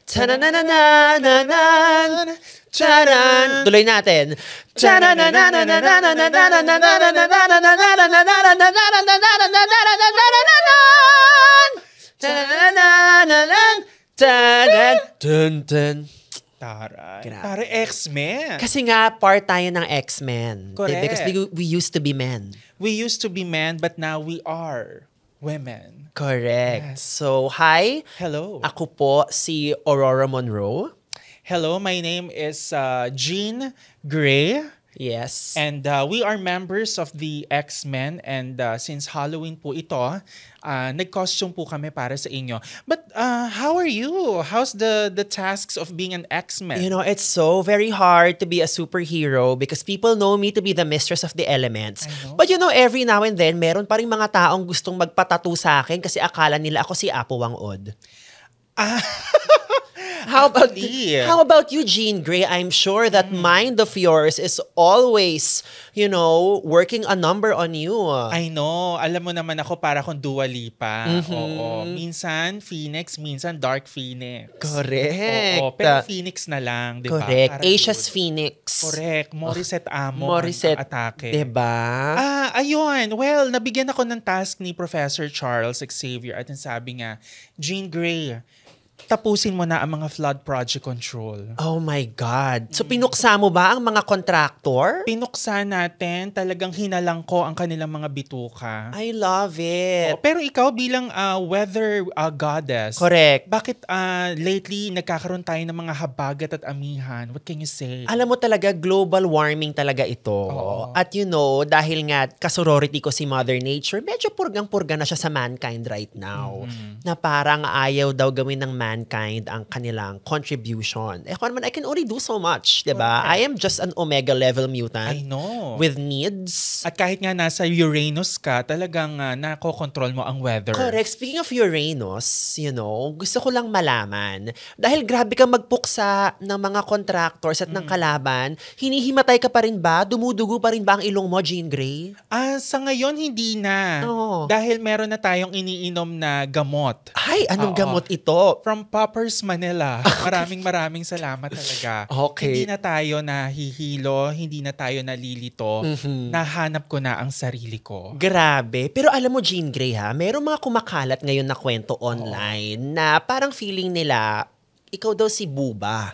Tanananananan. Charan. Tuloy natin. Taray. Grabe. Para X-Men. Kasi nga, part tayo ng X-Men. Correct. Because we used to be men. We used to be men, but now we are women. Correct. Yes. So, hi. Hello. Ako po si Aurora Monroe. Hello, my name is Jean Grey. Yes. And we are members of the X-Men. And since Halloween po ito, nag-costume po kami para sa inyo. But how are you? How's the tasks of being an X-Men? You know, it's so very hard to be a superhero because people know me to be the mistress of the elements. I know. But you know, every now and then, meron pa rin mga taong gustong magpatattoo sa akin kasi akala nila ako si Apo Wang-od. How about you, Jean Grey? I'm sure that mind of yours is always, you know, working a number on you. I know. Alam mo naman ako para akong Dua Lipa. Oo. Minsan Phoenix, minsan Dark Phoenix. Correct. Oo. Pero Phoenix na lang, di ba? Correct. Para Asia's good. Phoenix. Correct. Morissette Amo Morissette, ang atake. diba? Ayun. Well, nabigyan ako ng task ni Professor Charles Xavier at sabi nga, Jean Grey, tapusin mo na ang mga flood project control. Oh my God. So pinuksa mo ba ang mga contractor? Pinuksa natin, talagang hinalang ko ang kanilang mga bituka. I love it. Pero ikaw bilang weather goddess, Correct. bakit lately nagkakaroon tayo ng mga habagat at amihan? What can you say? Alam mo talaga, global warming talaga ito. Oo. At you know, dahil nga kasorority ko si Mother Nature, medyo purgang-purga na siya sa mankind right now. Na parang ayaw daw gawin ng mankind ang kanilang contribution. Eh, kung naman, I can only do so much, diba? Okay. I am just an omega level mutant. I know. With needs. At kahit nga nasa Uranus ka, talagang nakokontrol mo ang weather. Correct. Speaking of Uranus, you know, gusto ko lang malaman. Dahil grabe kang magpuksa ng mga contractors at ng kalaban, hinihimatay ka pa rin ba? Dumudugo pa rin ba ang ilong mo, Jean Grey? Sa ngayon, hindi na. Oo. Dahil meron na tayong iniinom na gamot. Ay, anong Oo. gamot ito? From Poppers Manila. Maraming salamat talaga. Okay. Hindi na tayo nahihilo, hindi na tayo nalilito. Nahanap ko na ang sarili ko. Grabe. Pero alam mo, Jean Grey ha, merong mga kumakalat ngayon na kwento online na parang feeling nila, ikaw daw si Buba.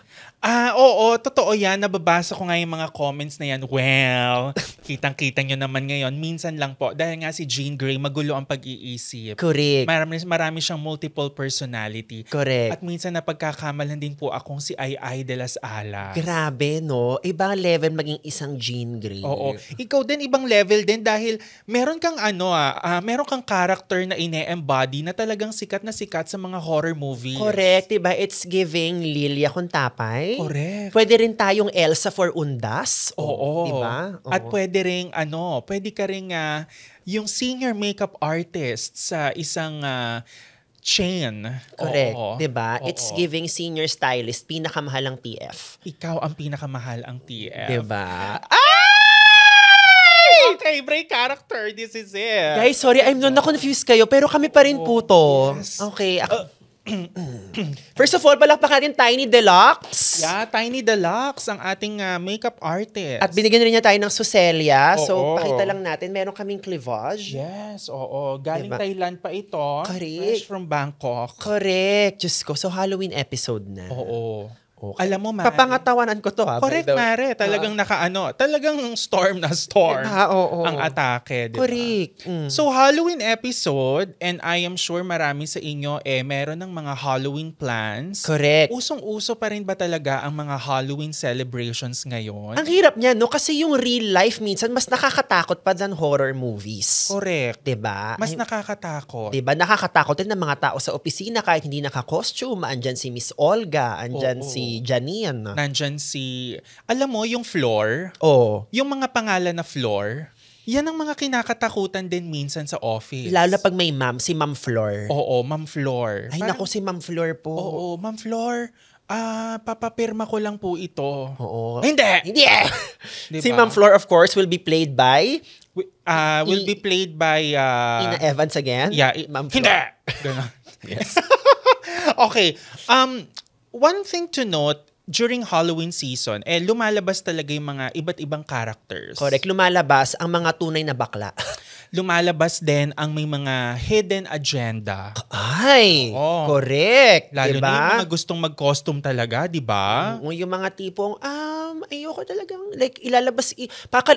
Oo, totoo yan. Nababasa ko nga yung mga comments na yan. Well, kitang-kita nyo naman ngayon. Minsan lang po. Dahil nga si Jean Grey, magulo ang pag-iisip. Correct. Marami siyang multiple personality. Correct. At minsan napagkakamalan din po akong si Ai de las Alas. Grabe, no? Ibang level maging isang Jean Grey. Oo. Ikaw din, ibang level din dahil meron kang meron kang character na ine-embody na talagang sikat na sikat sa mga horror movies. Correct, diba? It's giving Lilia Contapay. Correct. Pwede rin tayong Elsa for Undas. Oo. Diba? Oo. At pwede ka ring yung senior makeup artist sa isang chain. Correct. Oo. Diba? Oo. It's giving senior stylist, pinakamahalang TF. Ikaw ang pinakamahal ang TF. Diba? Favorite character, this is it. Guys, sorry, I'm na-confuse kayo, pero kami pa rin po to. Yes. Okay. First of all, palakpakan natin Tiny Deluxe. Yeah, Tiny Deluxe, ang ating makeup artist. At binigyan rin niya tayo ng Suselia. So, Oo. pakita lang natin, meron kaming cleavage. Yes, oo. Galing Diba? Thailand pa ito. Correct. Fresh from Bangkok. Correct. Diyos ko, so Halloween episode na. Oo. Okay. Alam mo, Mare. Papangatawanan ko to ha. Correct, by the way. Mare. Talagang talagang storm na storm Oo. ang atake. Diba? Correct. So, Halloween episode, and I am sure marami sa inyo, meron ng mga Halloween plans. Correct. Usong-uso pa rin ba talaga ang mga Halloween celebrations ngayon? Ang hirap niya, no? Kasi yung real life minsan mas nakakatakot pa than horror movies. Correct. Diba? Mas nakakatakot. Diba? Nakakatakot din ng mga tao sa opisina kahit hindi naka-costume. Andyan si Miss Olga, andyan Oo. si Janine. Nandyan alam mo, yung floor, Oh. yung mga pangalan na floor, yan ang mga kinakatakutan din minsan sa office. Lalo na pag may ma'am, si Ma'am Flor. Oo, Ma'am Flor. Ay, naku, si Ma'am Flor po. Oo, Ma'am Flor, papapirma ko lang po ito. Oo. Hindi! Hindi eh! Diba? Si Ma'am Flor, of course, will be played by Will be played by... Ina Evans again? Yeah, Ma'am Flor. Hindi! Ganon. Yes. Okay. one thing to note, during Halloween season, lumalabas talaga yung mga iba't ibang characters. Correct. Lumalabas ang mga tunay na bakla. Lumalabas din ang may mga hidden agenda. Ay, Oo. correct. Lalo diba? na yung mga gustong mag-costume talaga, di ba? Yung mga tipong, ayoko talagang, like, ilalabas,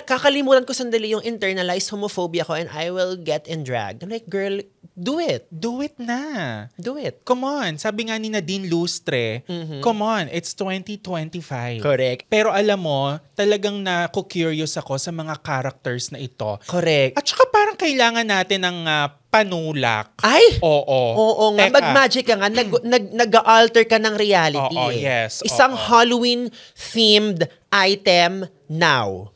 kakalimutan ko sandali yung internalized homophobia ko and I will get in drag. I'm like, girl, do it. Do it na. Do it. Come on. Sabi nga ni Nadine Lustre, come on, it's 2025. Correct. Pero alam mo, talagang curious ako sa mga characters na ito. Correct. At saka parang kailangan natin ng panulak. Ay! Oo. Oo nga. Teka. Mag-magic ka nga. Nag-alter ka ng reality. Oo, yes. Isang Oo. Halloween-themed item now.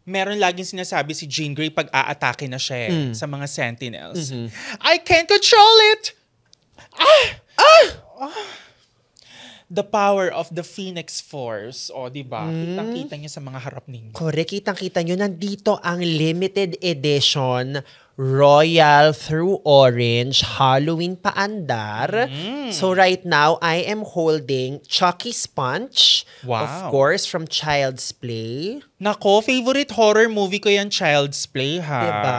Meron laging sinasabi si Jean Grey pag aatake na siya sa mga Sentinels. I can't control it! The power of the Phoenix Force. O, diba? Kitang-kita niya sa mga harap ninyo. Correct. Kitang-kita nyo, nandito ang limited edition Royal Through Orange Halloween paandar. So right now, I am holding Chucky Sponge. Wow. Of course, from Child's Play. Nako, favorite horror movie ko yan, Child's Play, ha? Diba?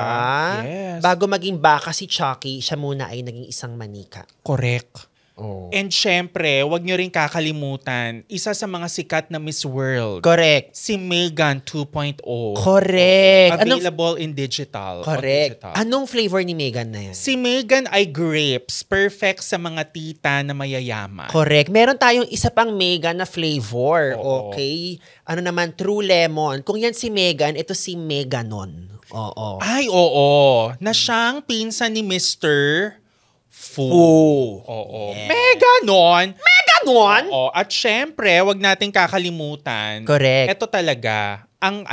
Yes. Bago maging baka si Chucky, siya muna ay naging isang manika. Correct. Oh. And syempre, wag nyo rin kakalimutan, isa sa mga sikat na Miss World, Correct. si Megan 2.0. Correct. Available in digital. Correct. On digital. Anong flavor ni Megan na yan? Si Megan ay grapes. Perfect sa mga tita na mayayaman. Correct. Meron tayong isa pang Megan na flavor. Oo. Okay? Ano naman, True Lemon. Kung yan si Megan, ito si Meganon. Oo. Ay, oo. Na siyang pinsan ni Mr. Fu. Oo. Yeah. Meganon! Meganon? Oo. At syempre, wag nating kakalimutan. Correct. Ito talaga, ang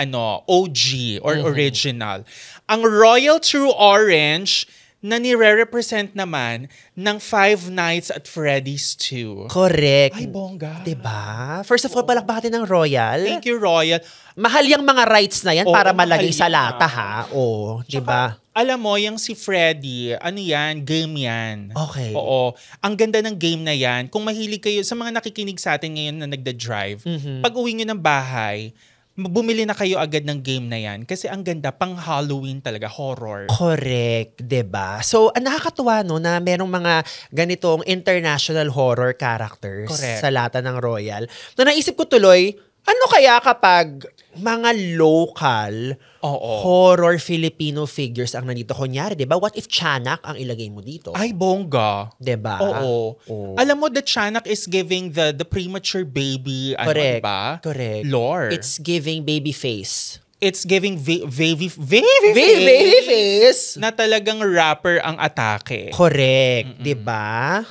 OG or original. Ang Royal True Orange na nire-represent naman ng Five Nights at Freddy's 2. Correct. Ay, bongga. Diba? First of all, palakpakin ng Royal. Thank you, Royal. Mahal yung mga rights na yan Oo, para mahal malagay sa yan. lata, ha? Oo. Diba? Alam mo, yung si Freddy, ano yan, game yan. Okay. Oo. Ang ganda ng game na yan. Kung mahilig kayo, sa mga nakikinig sa atin ngayon na nagda-drive, pag uwi nyo ng bahay, bumili na kayo agad ng game na yan. Kasi ang ganda, pang Halloween talaga, horror. Correct, 'di ba? So, nakakatuwa no na merong mga ganitong international horror characters Correct. sa lata ng Royal. Na naisip ko tuloy, ano kaya kapag mga local horror Filipino figures ang nandito? Kunyari, 'di ba? What if Tiyanak ang ilagay mo dito? Ay, bongga. 'Di ba? Oo. Oo. Alam mo, the Tiyanak is giving the premature baby, Correct. ba? Correct. Lore. It's giving baby face. It's giving baby Baby face. na talagang rapper ang atake. Correct, 'di ba?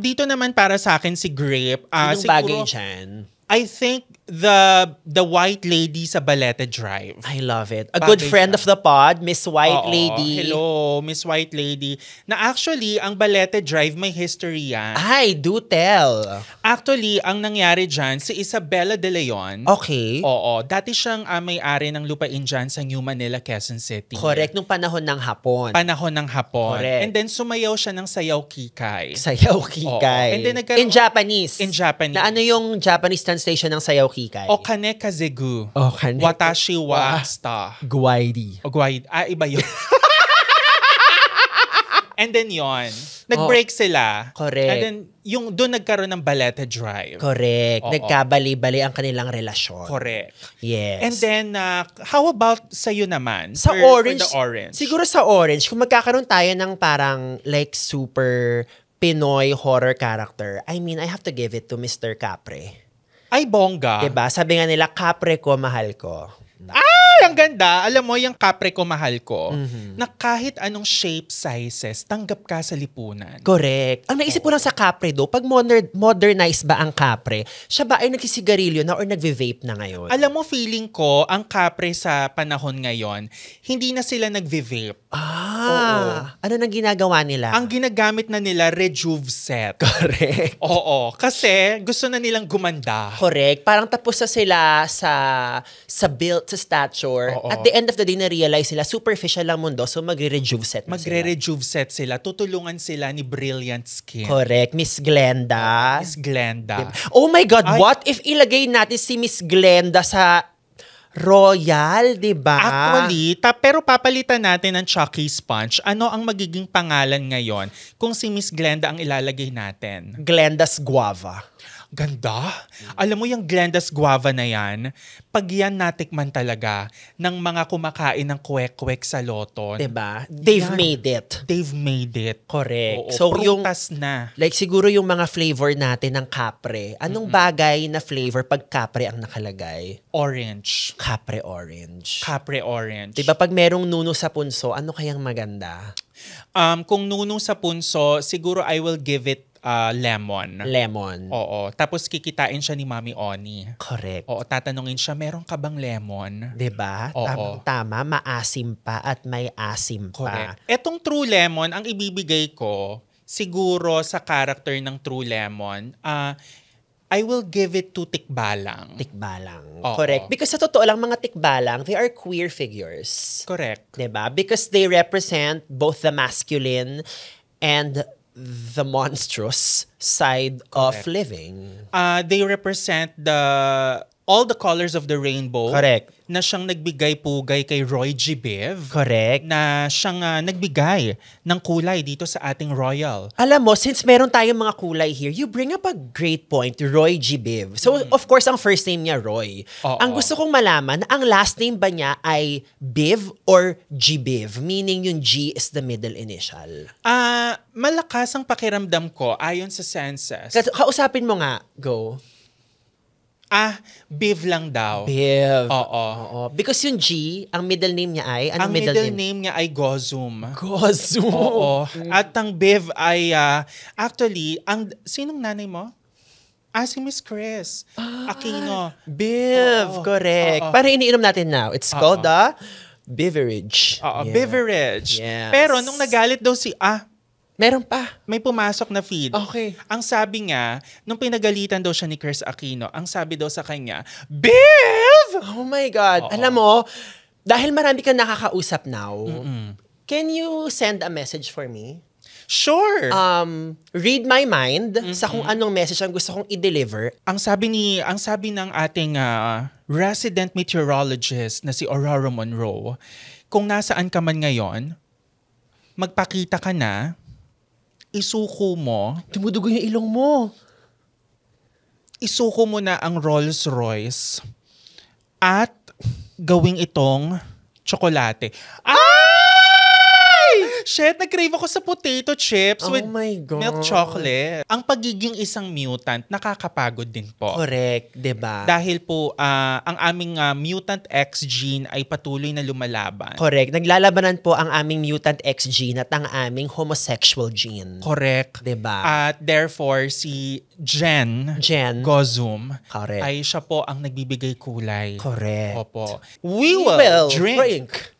Dito naman para sa akin si Grape. Anong bagay dyan? I think the white lady sa Balete Drive. I love it. A Bagay good friend siya. of the pod, Miss White Oo, Lady. Hello, Miss White Lady. Na actually, ang Balete Drive may history yan. Ay, do tell. Actually, ang nangyari dyan, si Isabella De Leon. Okay. Oo, dati siyang may-ari ng lupain dyan sa New Manila, Quezon City. Correct. Nung panahon ng Hapon. Panahon ng Hapon. Correct. And then sumayaw siya ng sayaw kikay. Sayaw Kikay. Oo. And then nagkaroon- In Japanese. In Japanese. Na ano yung Japanese translation ng Sayaw Kikay? Okane Kazegu. Okane. Watashi wa sta. Guaidi. Iba yun. And then yon, nag-break sila. Correct. And then, doon nagkaroon ng Balete Drive. Correct. Oo. Nagkabali-bali ang kanilang relasyon. Correct. Yes. And then, how about sa'yo naman? Sa For orange, the orange. siguro sa orange, kung magkakaroon tayo ng parang like super Pinoy horror character, I mean, I have to give it to Mr. Capre. Ay, bongga. Diba? Sabi nga nila, Capre ko, mahal ko. Ay, ang ganda. Alam mo, yung kapre ko, mahal ko, Mm-hmm. na kahit anong shape, sizes, tanggap ka sa lipunan. Correct. Ang naisip ko lang sa Capre do, pag modernize ba ang Capre, siya ba ay nagsisigarilyo na or nagve-vape na ngayon? Alam mo, feeling ko, ang kapre sa panahon ngayon, hindi na sila nagve-vape. Ano nang ginagawa nila? Ang ginagamit na nila, Rejuve set. Correct. Oo, kasi gusto na nilang gumanda. Correct. Parang tapos na sila sa build, sa stature sure. Oo. At the end of the day, na-realize sila, superficial lang mundo, so magre-rejuve set na sila. Magre-rejuve set sila. Tutulungan sila ni Brilliant Skin. Correct. Miss Glenda. Miss Glenda. Oh my God, Ay. what if ilagay natin si Miss Glenda sa Royal, di ba? Actually, pero papalitan natin ng Chucky Sponge. Ano ang magiging pangalan ngayon kung si Miss Glenda ang ilalagay natin? Glenda's Guava. Ganda. Alam mo yung Glenda's Guava na yan, pag yan natikman talaga ng mga kumakain ng kwek-kwek sa Loton. Diba? They've Yan. made it. They've made it. Correct. Oo, So yung, prutas na. like siguro yung mga flavor natin ng kapre, anong bagay na flavor pag kapre ang nakalagay? Orange. Kapre orange. Capre orange. Diba pag merong nuno sa punso, ano kayang maganda? Kung nunong sa punso, siguro I will give it lemon. Lemon. Oo. Tapos kikitain siya ni Mami Oni. Correct. Oo, tatanungin siya, meron ka bang lemon? Diba? Oo. Tama, maasim pa at may asim pa. Correct. Etong True Lemon, ang ibibigay ko, siguro sa character ng True Lemon, I will give it to Tikbalang. Tikbalang. Oo. Correct. Because sa totoo lang, mga tikbalang, they are queer figures. Correct. Diba? Because they represent both the masculine and the monstrous side of Correct. living. They represent all the colors of the rainbow. Correct. Na siyang nagbigay-pugay kay Roy G. Biv. Correct. Na siyang nagbigay ng kulay dito sa ating royal. Alam mo, since meron tayong mga kulay here, you bring up a great point, Roy G. Biv. So, of course, ang first name niya, Roy. Oo. Ang gusto kong malaman, ang last name ba niya ay Biv or G. Biv? Meaning yung G is the middle initial. Malakas ang pakiramdam ko ayon sa census. Kausapin mo nga. Go. Biv lang daw. Biv. Oo. Oo. Because yung G, ang middle name niya ay, Ang middle name niya ay Gozum. Gozu. Oo. At ang Biv ay, actually, sinong nanay mo? Si Miss Chris Aquino. Biv, Oo. correct. Oo. Para iniinom natin now. It's called the beverage. Oo, Yeah. beverage. Yes. Pero nung nagalit daw Meron pa. may pumasok na feed. Okay. Ang sabi nga, nung pinagalitan daw siya ni Chris Aquino, ang sabi daw sa kanya, Biv! Oh my God. Oo. Alam mo, dahil marami kang nakakausap now, can you send a message for me? Sure. Read my mind sa kung anong message ang gusto kong i-deliver. Ang sabi ng ating resident meteorologist na si Aurora Monroe, kung nasaan ka man ngayon, magpakita ka na, isuko mo, Dumudugo yung ilong mo. isuko mo na ang Rolls Royce at gawing itong tsokolate. Shit, nag-crave ako sa potato chips Oh with my God. milk chocolate. Ang pagiging isang mutant, nakakapagod din po. Correct, diba? Dahil po, ang aming mutant X gene ay patuloy na lumalaban. Correct. Naglalabanan po ang aming mutant X gene at ang aming homosexual gene. Correct. Diba? At therefore, si Jen Gozum Correct. ay siya po ang nagbibigay kulay. Correct. Opo. We will drink.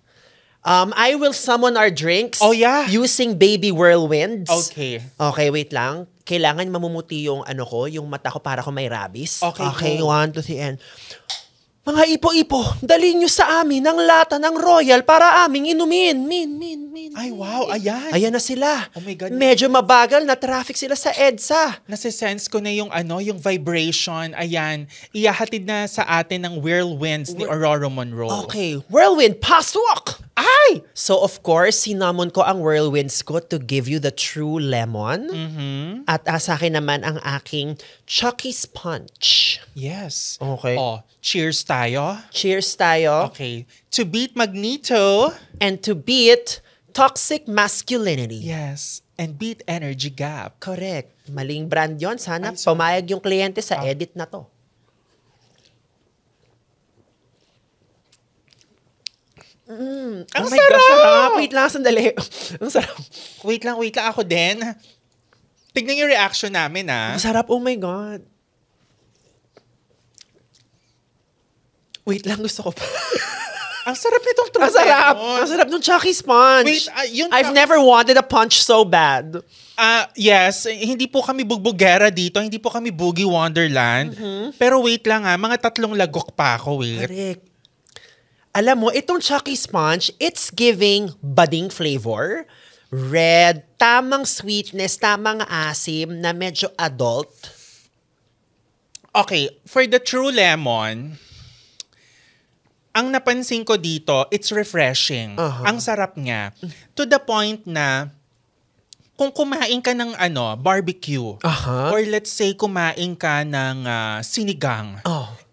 I will summon our drinks Oh, yeah. using baby whirlwinds. Okay. Okay, wait lang. Kailangan mamumuti yung yung mata ko para ko may rabies. Okay, go. 1, 2, 3, and... Mga ipo-ipo, dalhin nyo sa amin ang lata ng Royal para aming inumin. Min. Ay, wow. Ayan. Ayan na sila. Oh my God. Medyo mabagal na traffic sila sa EDSA. Nasisense ko na yung yung vibration. Ayan. Iyahatid na sa atin ng whirlwinds ni Aurora Monroe. Okay, whirlwind, pasok! Ay! So of course, sinamon ko ang whirlwinds ko to give you the true lemon. At sa akin naman ang aking Chucky Sponge. Yes. Okay. Cheers tayo. Cheers tayo. Okay. To beat Magneto. And to beat toxic masculinity. Yes. And beat energy gap. Correct. Maling brand yon. Sana Ay, sorry. pumayag yung kliyente sa edit na to. Ang Oh my sarap! God, sarap! Wait lang, sandali. Ang sarap. Wait lang. Ako din. Tignan yung reaction namin, Ang sarap, oh my God. Wait lang, gusto ko pa. Ang sarap nitong Ang sarap! Ang sarap ng Chucky Sponge. Wait, I've never wanted a punch so bad. Yes, hindi po kami bugbugera dito. Hindi po kami Boogie Wonderland. Pero wait lang mga 3 lagok pa ako, wait. Correct. Alam mo, itong Chucky Sponge, it's giving budding flavor, red, tamang sweetness, tamang asim na medyo adult. Okay, for the True Lemon, ang napansin ko dito, it's refreshing. Ang sarap niya. To the point na, kung kumain ka ng barbecue, or let's say kumain ka ng sinigang,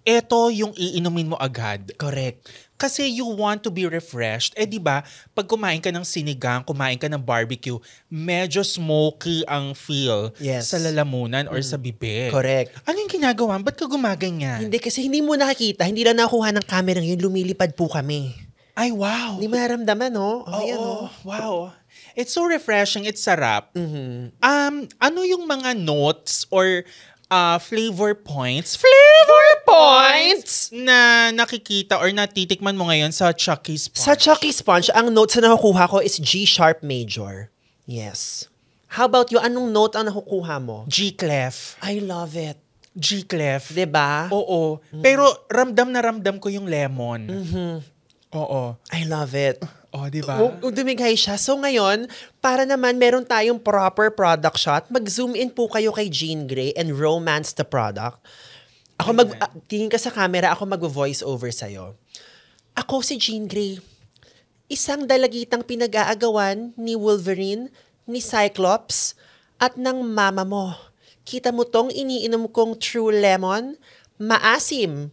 ito yung iinumin mo agad. Correct. Kasi you want to be refreshed. Di ba, pag kumain ka ng sinigang, kumain ka ng barbecue, medyo smoky ang feel sa lalamunan or sa bibig. Correct. Ano yung ginagawa? Ba't ka gumaganyan? Hindi, kasi hindi mo nakikita, hindi lang nakuha ng camera ngayon, lumilipad po kami. Ay, wow. Hindi maramdaman, no? Ayan, Oo, wow. It's so refreshing. It's sarap. Ano yung mga notes or flavor points na nakikita or natitikman mo ngayon sa Chucky Sponge? Sa Chucky Sponge, ang notes na nakukuha ko is G sharp major. Yes. How about you? Anong note ang nakukuha mo? G clef. I love it. G clef. Diba? Oo. Pero ramdam na ramdam ko yung lemon. Oo. I love it. Oh, di ba? Dumigay siya. So ngayon, para naman meron tayong proper product shot, mag-zoom in po kayo kay Jean Grey and romance the product. Ako tingin ka sa camera, ako mag-voice over sa'yo. Ako si Jean Grey. Isang dalagitang pinag-aagawan ni Wolverine, ni Cyclops, at ng mama mo. Kita mo tong iniinom kong True Lemon? Maasim.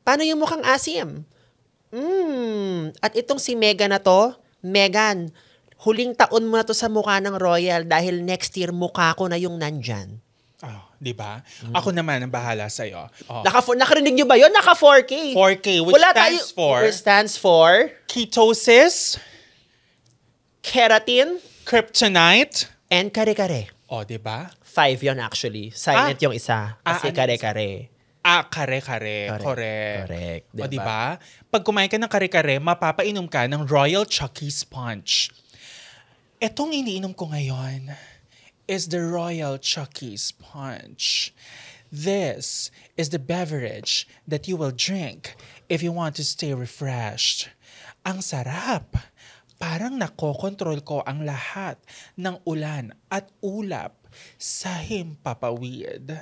Paano yung mukhang asim? At itong si Megan na to, Megan, huling taon mo na to sa mukha ng Royal dahil next year mukha ko na yung nandyan. Oh, di ba? Ako naman ang bahala sa'yo. Oh. Nakarinig nyo ba yun? Naka 4K. 4K, which stands for ketosis, keratin, kryptonite, and kare-kare. Oh, di ba? 5 yon actually. Silent yung isa. Kasi kare-kare. Kare-kare. Correct. O, diba? Pag kumain ka ng kare-kare, mapapainom ka ng Royal Chucky Sponge. Etong iniinom ko ngayon is the Royal Chucky Sponge. This is the beverage that you will drink if you want to stay refreshed. Ang sarap. Parang nakokontrol ko ang lahat ng ulan at ulap sa himpapawid.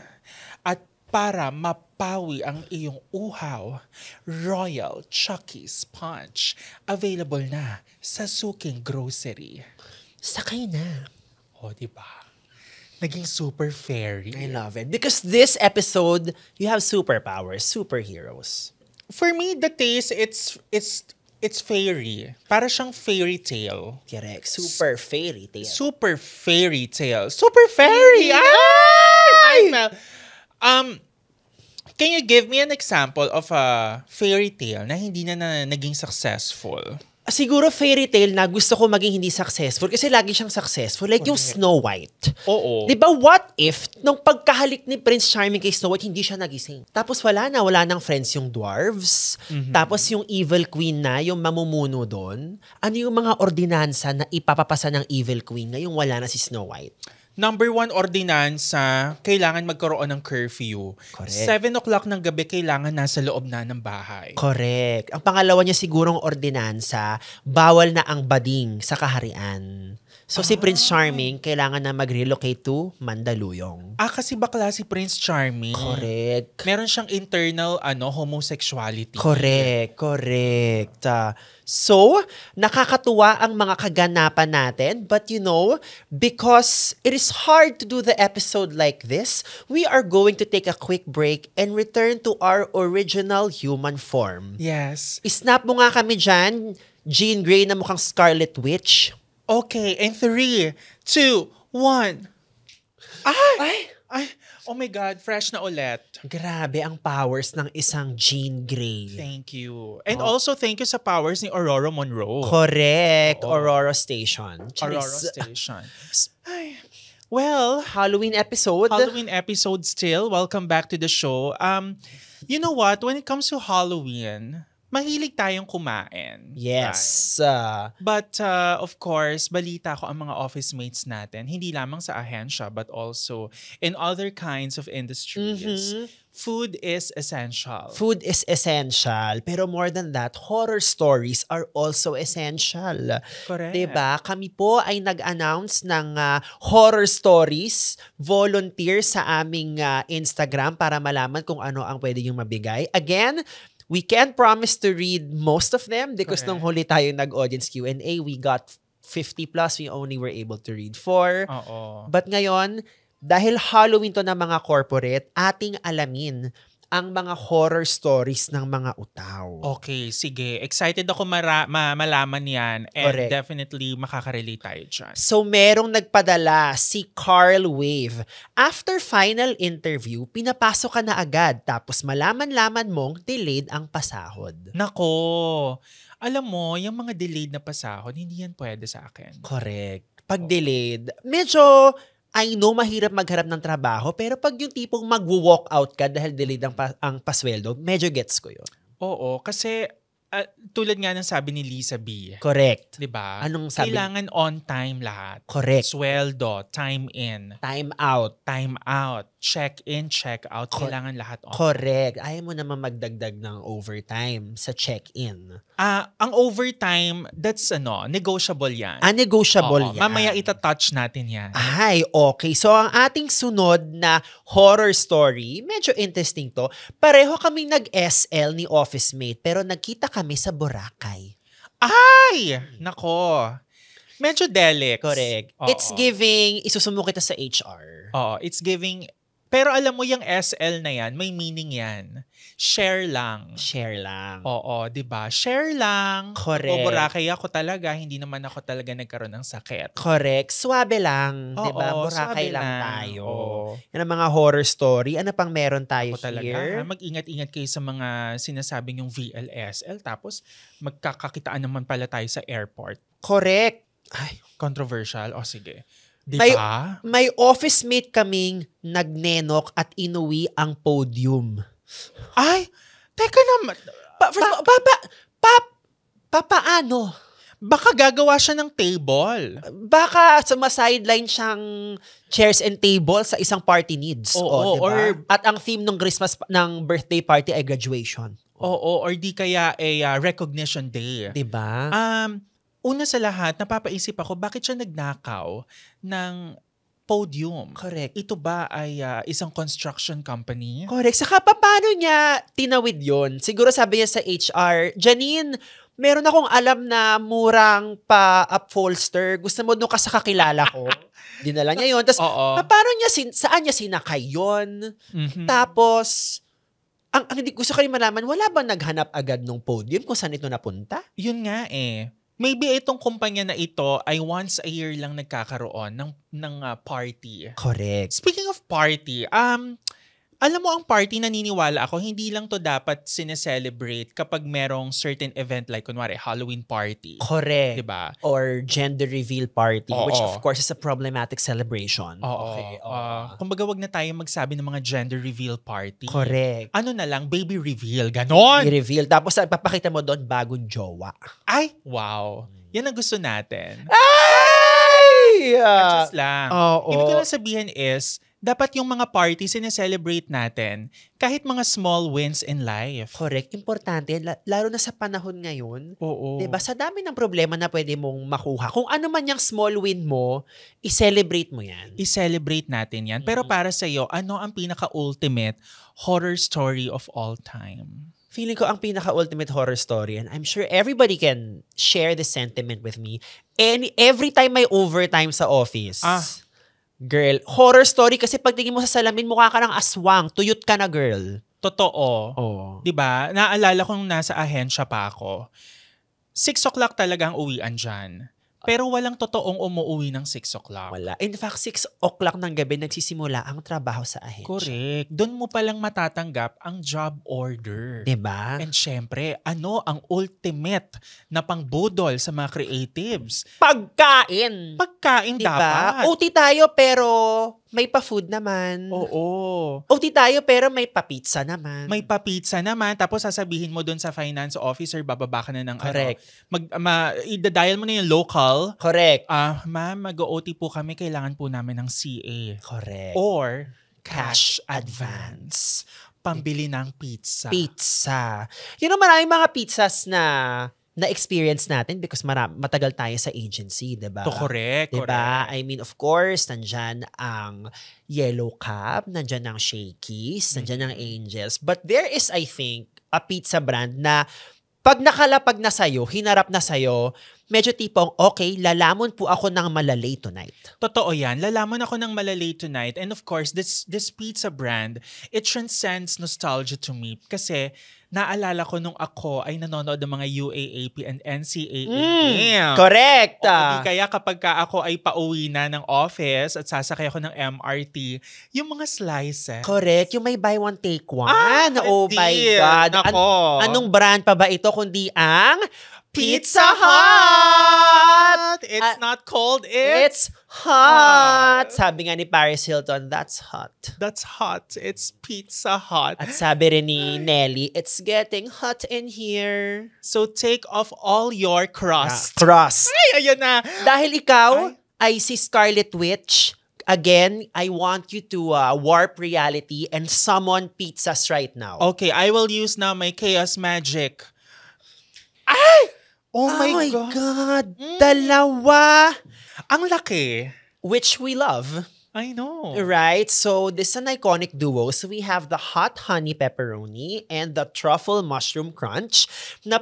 At para mapawi ang iyong uhaw, Royal Chucky Sponge. Available na sa suking grocery. Sakay na. O, diba? Naging super fairy. I love it. Because this episode, you have superpowers, superheroes. For me, the taste, it's fairy. Para siyang fairy tale. Correct. Super fairy tale. Super fairy tale. Super fairy! Ay! Can you give me an example of a fairy tale na hindi na naging successful? Siguro fairy tale na gusto ko maging hindi successful kasi lagi siyang successful. Like yung Snow White. Oo. Diba what if nung pagkahalik ni Prince Charming kay Snow White, hindi siya nagising? Tapos wala nang friends yung dwarves. Tapos yung evil queen na, yung mamumuno doon. Ano yung mga ordinansa na ipapapasa ng evil queen ngayong wala na si Snow White? Number 1 ordinansa, kailangan magkaroon ng curfew. Correct. 7 o'clock ng gabi, kailangan nasa loob na ng bahay. Correct. Ang pangalawa niya sigurong ordinansa, bawal na ang bading sa kaharian. So si Prince Charming, kailangan na mag-relocate to Mandaluyong. Kasi bakla si Prince Charming. Correct. Meron siyang internal homosexuality. Correct. So, nakakatuwa ang mga kaganapan natin. But because it is hard to do the episode like this, we are going to take a quick break and return to our original human form. Yes. Snap mo nga kami dyan, Jean Grey na mukhang Scarlet Witch. Okay, and 3, 2, 1. Ay! Oh my God, fresh na ulit. Grabe ang powers ng isang Jean Grey. Thank you. And also, thank you sa powers ni Aurora Monroe. Correct. Aurora Station. Aurora Station. Ay. Well, Halloween episode still. Welcome back to the show. You know what? When it comes to Halloween, mahilig tayong kumain. Yes. But of course, balita ko ang mga office mates natin, hindi lamang sa ahensya but also in other kinds of industries. Food is essential. Food is essential. Pero more than that, horror stories are also essential. Correct. Diba? Kami po ay nag-announce ng horror stories, volunteer sa aming Instagram para malaman kung ano ang pwede yung mabigay. Again, we can't promise to read most of them because nung huli tayo nag-audience Q&A, we got 50 plus. We only were able to read 4. Oo. But ngayon, dahil Halloween to ng mga corporate, ating alamin ang mga horror stories ng mga utaw. Okay, sige. Excited ako malaman yan and Correct. definitely makaka-relate tayo dyan. So, merong nagpadala si Carl Wave. After final interview, pinapasok ka na agad tapos malaman-laman mong delayed ang pasahod. Nako, alam mo, yung mga delayed na pasahod, hindi yan pwede sa akin. Correct. Pag delayed, medyo I know mahirap magharap ng trabaho, pero pag yung tipong mag-walk out ka dahil delayed ang pasweldo, medyo gets ko yun. Oo, kasi tulad nga ng sabi ni Lisa B. Correct. Diba? Anong sabi? Kailangan on time lahat. Correct. Sweldo, time in, Time out. time out, check in, check out. Kailangan lahat on. Correct. Ayaw mo naman magdagdag ng overtime sa check-in. Ang overtime, that's negotiable yan. Negotiable Oo, yan. mamaya itatouch natin yan. Ay, okay. So, ang ating sunod na horror story, medyo interesting to. Pareho kaming nag-SL ni office mate, pero nagkita kami sa Boracay. Ay! Nako. Medyo delics. Correct. Oo. It's giving, isusumo kita sa HR. Oo, it's giving. Pero alam mo, yung SL na yan, may meaning yan. Share lang. Share lang. Oo, di ba? Share lang. Correct. O Boracay ako talaga, hindi naman ako talaga nagkaroon ng sakit. Correct. Swabe lang. Oo, Diba? Boracay swabe lang lang. tayo. Oo. Yan ang mga horror story. Ano pang meron tayo Ako talaga, here? mag-ingat-ingat kayo sa mga sinasabing yung VLSL, tapos magkakakitaan naman pala tayo sa airport. Correct. Ay, Controversial. O sige. Di May- ba? may office mate kaming nagnenok at inuwi ang podium. Ay, teka naman. Papaano? Baka gagawa siya ng table. Baka sumasideline siyang chairs and table sa isang party needs. Oo, Diba? or- At ang theme ng Christmas, ng birthday party ay graduation. Oo, or di kaya recognition day. Diba? Una sa lahat, napapaisip ako, bakit siya nagnakaw ng podium? Correct. Ito ba ay isang construction company? Correct. Saka paano niya tinawid yon? Siguro sabi niya sa HR, Janine, meron akong alam na murang pa-upholster. Gusto mo doon ka sa kakilala ko? Dinala niya yon. Tapos, Oo. paano niya, saan niya sinakay yon? Mhm. Tapos, ang hindi gusto ko rin malaman, wala ba naghanap agad ng podium kung saan ito napunta? Yun nga eh. Maybe itong kumpanya na ito ay once a year lang nagkakaroon ng party. Correct. Speaking of party, alam mo ang party, naniniwala ako, hindi lang to dapat sineselebrate kapag merong certain event like kunwari Halloween party. Correct. Diba? Or gender reveal party, Oo. which of course is a problematic celebration. Oo. Okay. Kumbaga wag na tayo magsabi ng mga gender reveal party. Correct. Ano na lang, baby reveal, ganon. I-reveal. Tapos papakita mo doon bagong jowa. Ay, wow. Yan ang gusto natin. Ay! Just lang. Oo. Ibig ko lang sabihin is, dapat yung mga party sineselebrate natin kahit mga small wins in life. Correct. Importante. Lalo na sa panahon ngayon. Oo. Diba? Sa dami ng problema na pwede mong makuha. Kung ano man yung small win mo, i-celebrate mo yan. I-celebrate natin yan. Pero para sa iyo, ano ang pinaka-ultimate horror story of all time? Feeling ko ang pinaka-ultimate horror story, and I'm sure everybody can share this sentiment with me. And every time may overtime sa office, girl, horror story kasi pag tingin mo sa salamin, mukha ka ng aswang. Tuyot ka na, girl. Totoo. Oh. 'Di ba? Naalala ko nung nasa ahensya pa ako. 6 o'clock talaga ang uwian dyan. Pero walang totoong umuwi ng 6 o'clock. Wala. In fact, 6 o'clock ng gabi nagsisimula ang trabaho sa ahensya. Correct. Doon mo palang matatanggap ang job order. Diba? And syempre, ano ang ultimate na pangbudol sa mga creatives? Pagkain. Pagkain Diba? dapat. OT tayo pero may pa-food naman. Oo. OT tayo pero may pa-pizza naman. May pa-pizza naman, tapos sasabihin mo dun sa finance officer, bababa ka na ng Correct. i-dial mo na yung local. Correct. Ma'am, mag-OT po kami, kailangan po namin ng CA. Correct. Or cash advance. Pambili ng pizza. Pizza. Maraming mga pizzas na-experience natin because matagal tayo sa agency, diba? Correct. Diba? I mean, of course, nandyan ang Yellow Cab, nandyan ang Shakey's, nandyan ang Angels. But there is, I think, a pizza brand na pag nakalapag na sa'yo, hinarap na sa'yo, medyo tipong, okay, lalamon po ako ng malalay tonight. Totoo yan. Lalaman ako ng malalay tonight. And of course, this pizza brand, it transcends nostalgia to me. Kasi naalala ko nung ako ay nanonood ng mga UAAP and NCAA. Correct. O di kaya kapag ako ay pauwi na ng office at sasakay ako ng MRT, yung mga slices. Correct. Yung may buy one, take one. Oh my dear. God. Nako. Anong brand pa ba ito kundi ang Pizza Hut! It's not cold, it's hot. Sabi nga ni Paris Hilton, that's hot. That's hot. It's Pizza Hut. At sabi rin ni Nelly, it's getting hot in here. So take off all your crust. Crust. Ay, ayun na. Dahil ikaw ay si Scarlet Witch, again, I want you to warp reality and summon pizzas right now. Okay, I will use now my chaos magic. Ay! Oh my God. Dalawa. Ang laki. Which we love. I know. Right? So, this is an iconic duo. So, we have the hot honey pepperoni and the truffle mushroom crunch na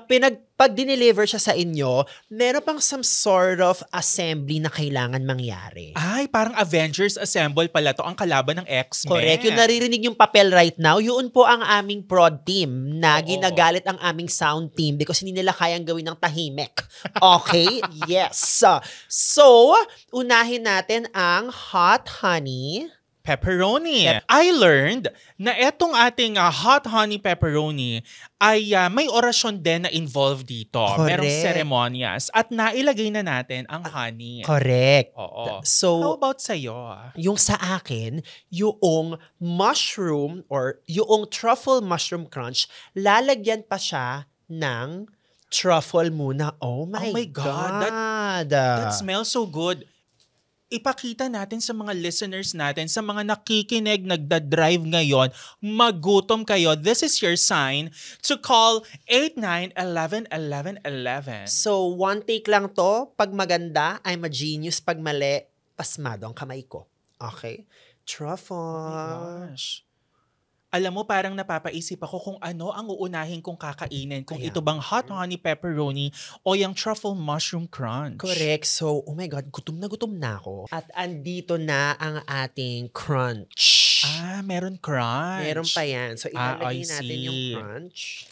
pag dineliver siya sa inyo, meron pang some sort of assembly na kailangan mangyari. Ay, parang Avengers Assemble pala to, ang kalaban ng X-Men. Correct. Yung naririnig yung papel right now, yun po ang aming prod team na ginagalit ang aming sound team because hindi nila kayang gawin ng tahimik. Okay? Yes. So, unahin natin ang hot honey pepperoni. I learned na etong ating hot honey pepperoni ay may orasyon din na involved dito. Correct. Merong seremonyas. At nailagay na natin ang honey. Correct. Oo. So, how about sa'yo? Yung sa akin, yung mushroom or yung truffle mushroom crunch, lalagyan pa siya ng truffle muna. Oh my God. That smells so good. Ipakita natin sa mga listeners natin, sa mga nakikinig, nagda-drive ngayon, magutom kayo. This is your sign to call 89111111. So, one take lang to. Pag maganda, I'm a genius. Pag mali, pasmado ang kamay ko. Okay? Truffle. Oh my gosh. Alam mo, parang napapaisip ako kung ano ang uunahin kong kakainin. Kung ito bang hot honey pepperoni o yung truffle mushroom crunch. Correct. So, oh my God, gutom na ako. At andito na ang ating crunch. Meron crunch. Meron pa yan. So, ilalagay natin yung see. crunch.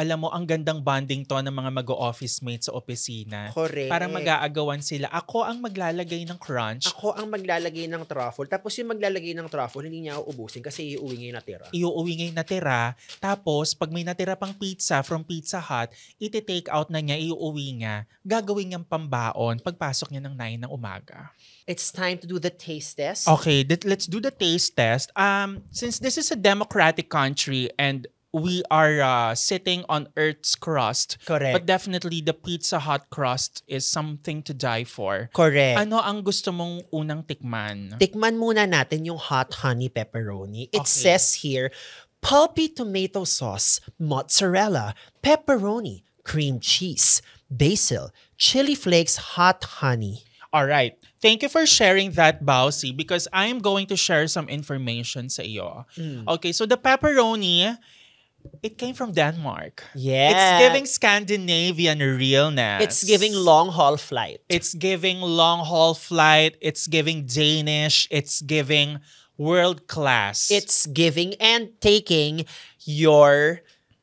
Alam mo, ang gandang bonding to ng mga mag-o-office mates sa opisina. Correct. Parang mag-aagawan sila. Ako ang maglalagay ng crunch. Ako ang maglalagay ng truffle. Tapos yung maglalagay ng truffle, hindi niya ako ubusin kasi iuwi niya yung natira. Iuuwi ngayon natira. Tapos, pag may natira pang pizza from Pizza Hut, iti-take out na niya, iuuwi niya. Gagawin niyang pambaon pagpasok niya ng 9 ng umaga. It's time to do the taste test. Okay, let's do the taste test. Since this is a democratic country and we are sitting on Earth's crust. Correct. But definitely the Pizza Hut crust is something to die for. Correct. Ano ang gusto mong unang tikman? Tikman muna natin yung hot honey pepperoni. It Okay. says here, pulpy tomato sauce, mozzarella, pepperoni, cream cheese, basil, chili flakes, hot honey. All right. Thank you for sharing that, Bausi, because I'm going to share some information sa iyo. Okay, so the pepperoni, it came from Denmark. Yeah. It's giving Scandinavian realness. It's giving long haul flight. It's giving long haul flight. It's giving Danish. It's giving world class. It's giving and taking your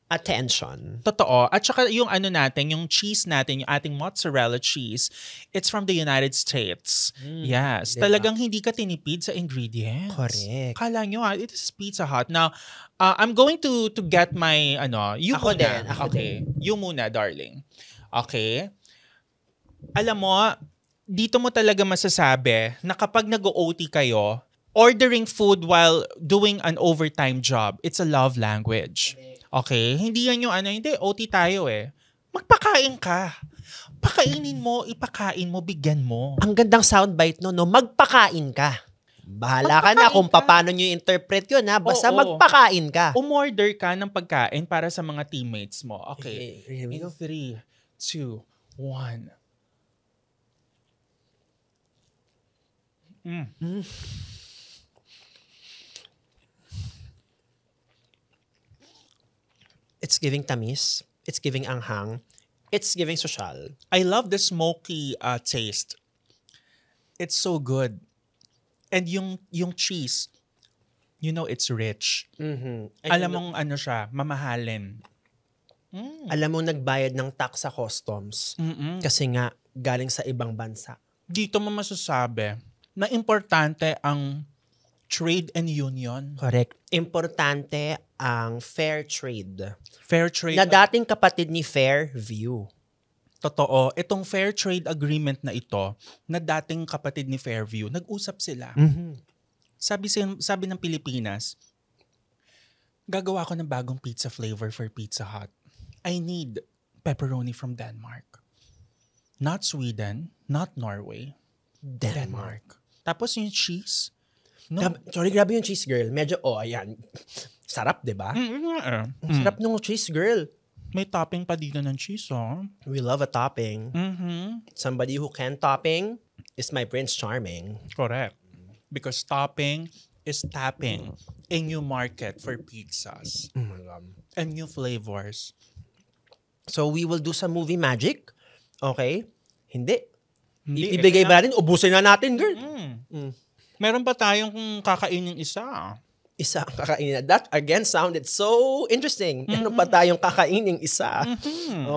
attention. Totoo. At saka yung ano natin, yung cheese natin, yung ating mozzarella cheese, it's from the United States. Yes. Diba? Talagang hindi ka tinipid sa ingredients. Correct. Kala nyo it is Pizza Hut. Now, I'm going to get my, you Ako muna. din, ako okay. You muna, darling. Okay. Alam mo, dito mo talaga masasabi na kapag nag-OT kayo, ordering food while doing an overtime job, it's a love language. Okay? Hindi yan yung hindi, OT tayo eh. Magpakain ka. Pakainin mo, ipakain mo, bigyan mo. Ang gandang soundbite no, magpakain ka. Bahala ka na kung paano nyo interpret yun ha. Basta magpakain ka. Umorder ka ng pagkain para sa mga teammates mo. Okay. Here we go. 3, 2, 1. It's giving tamis. It's giving anghang. It's giving social. I love the smoky taste. It's so good. And yung cheese, you know it's rich. Mm-hmm. Alam mong ano siya, mamahalin. Alam mo nagbayad ng tax sa customs. Kasi nga, galing sa ibang bansa. Dito mo masasabi na importante ang trade and union. Correct. Importante ang fair trade. Fair trade. Na dating kapatid ni Fairview. Totoo. Itong fair trade agreement na ito, na dating kapatid ni Fairview, nag-usap sila. Sabi ng Pilipinas, gagawa ko ng bagong pizza flavor for Pizza Hut. I need pepperoni from Denmark. Not Sweden, not Norway. Denmark. Tapos yung cheese. No. Grabe yung cheese girl. Medyo, ayan. Sarap, di ba? Sarap nung cheese girl. May topping pa dito ng cheese, oh. We love a topping. Somebody who can topping is my Prince Charming. Correct. Because topping is tapping a new market for pizzas. Oh my God. And new flavors. So we will do some movie magic. Okay? Hindi. Ibigay ba natin? Ubusin na natin, girl. Meron pa tayong kakainin isa. Isa ang kakainin. That, again, sounded so interesting. Meron pa tayong kakainin isa.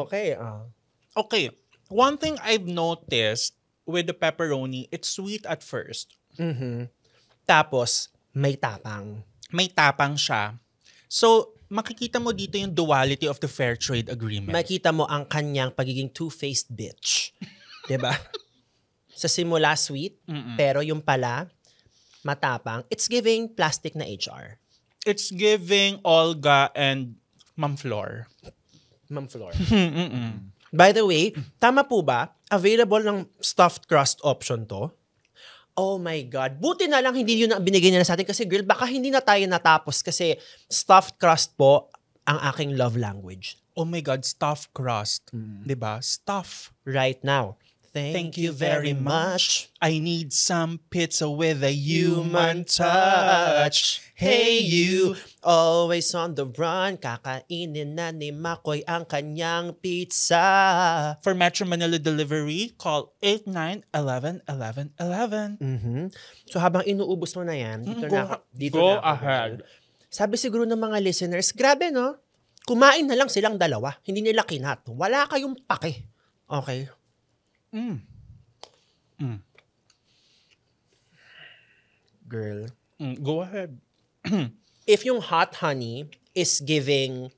Okay. Okay. One thing I've noticed with the pepperoni, it's sweet at first. Tapos, may tapang. May tapang siya. So, makikita mo dito yung duality of the fair trade agreement. Makita mo ang kanyang pagiging two-faced bitch. Diba? Sa simula, sweet. Pero yung pala, matapang. It's giving plastic na HR. It's giving Olga and Ma'am Flor. Ma'am Flor. By the way, tama po ba? Available ng stuffed crust option to? Oh my God. Buti na lang hindi yun ang binigay nila sa atin kasi girl, baka hindi na tayo natapos kasi stuffed crust po ang aking love language. Oh my God, stuffed crust. Diba? Stuff. Right now. Thank you very much. I need some pizza with a human touch. Hey you, always on the run. Kakainin na ni Makoy ang kanyang pizza. For Metro Manila delivery, call 89111111. So habang inuubos mo na yan, dito go na ako. ahead. Sabi siguro ng mga listeners, grabe no? Kumain na lang silang dalawa. Hindi nila kinat. Wala kayong pake. Okay? Girl. Go ahead. If yung hot honey is giving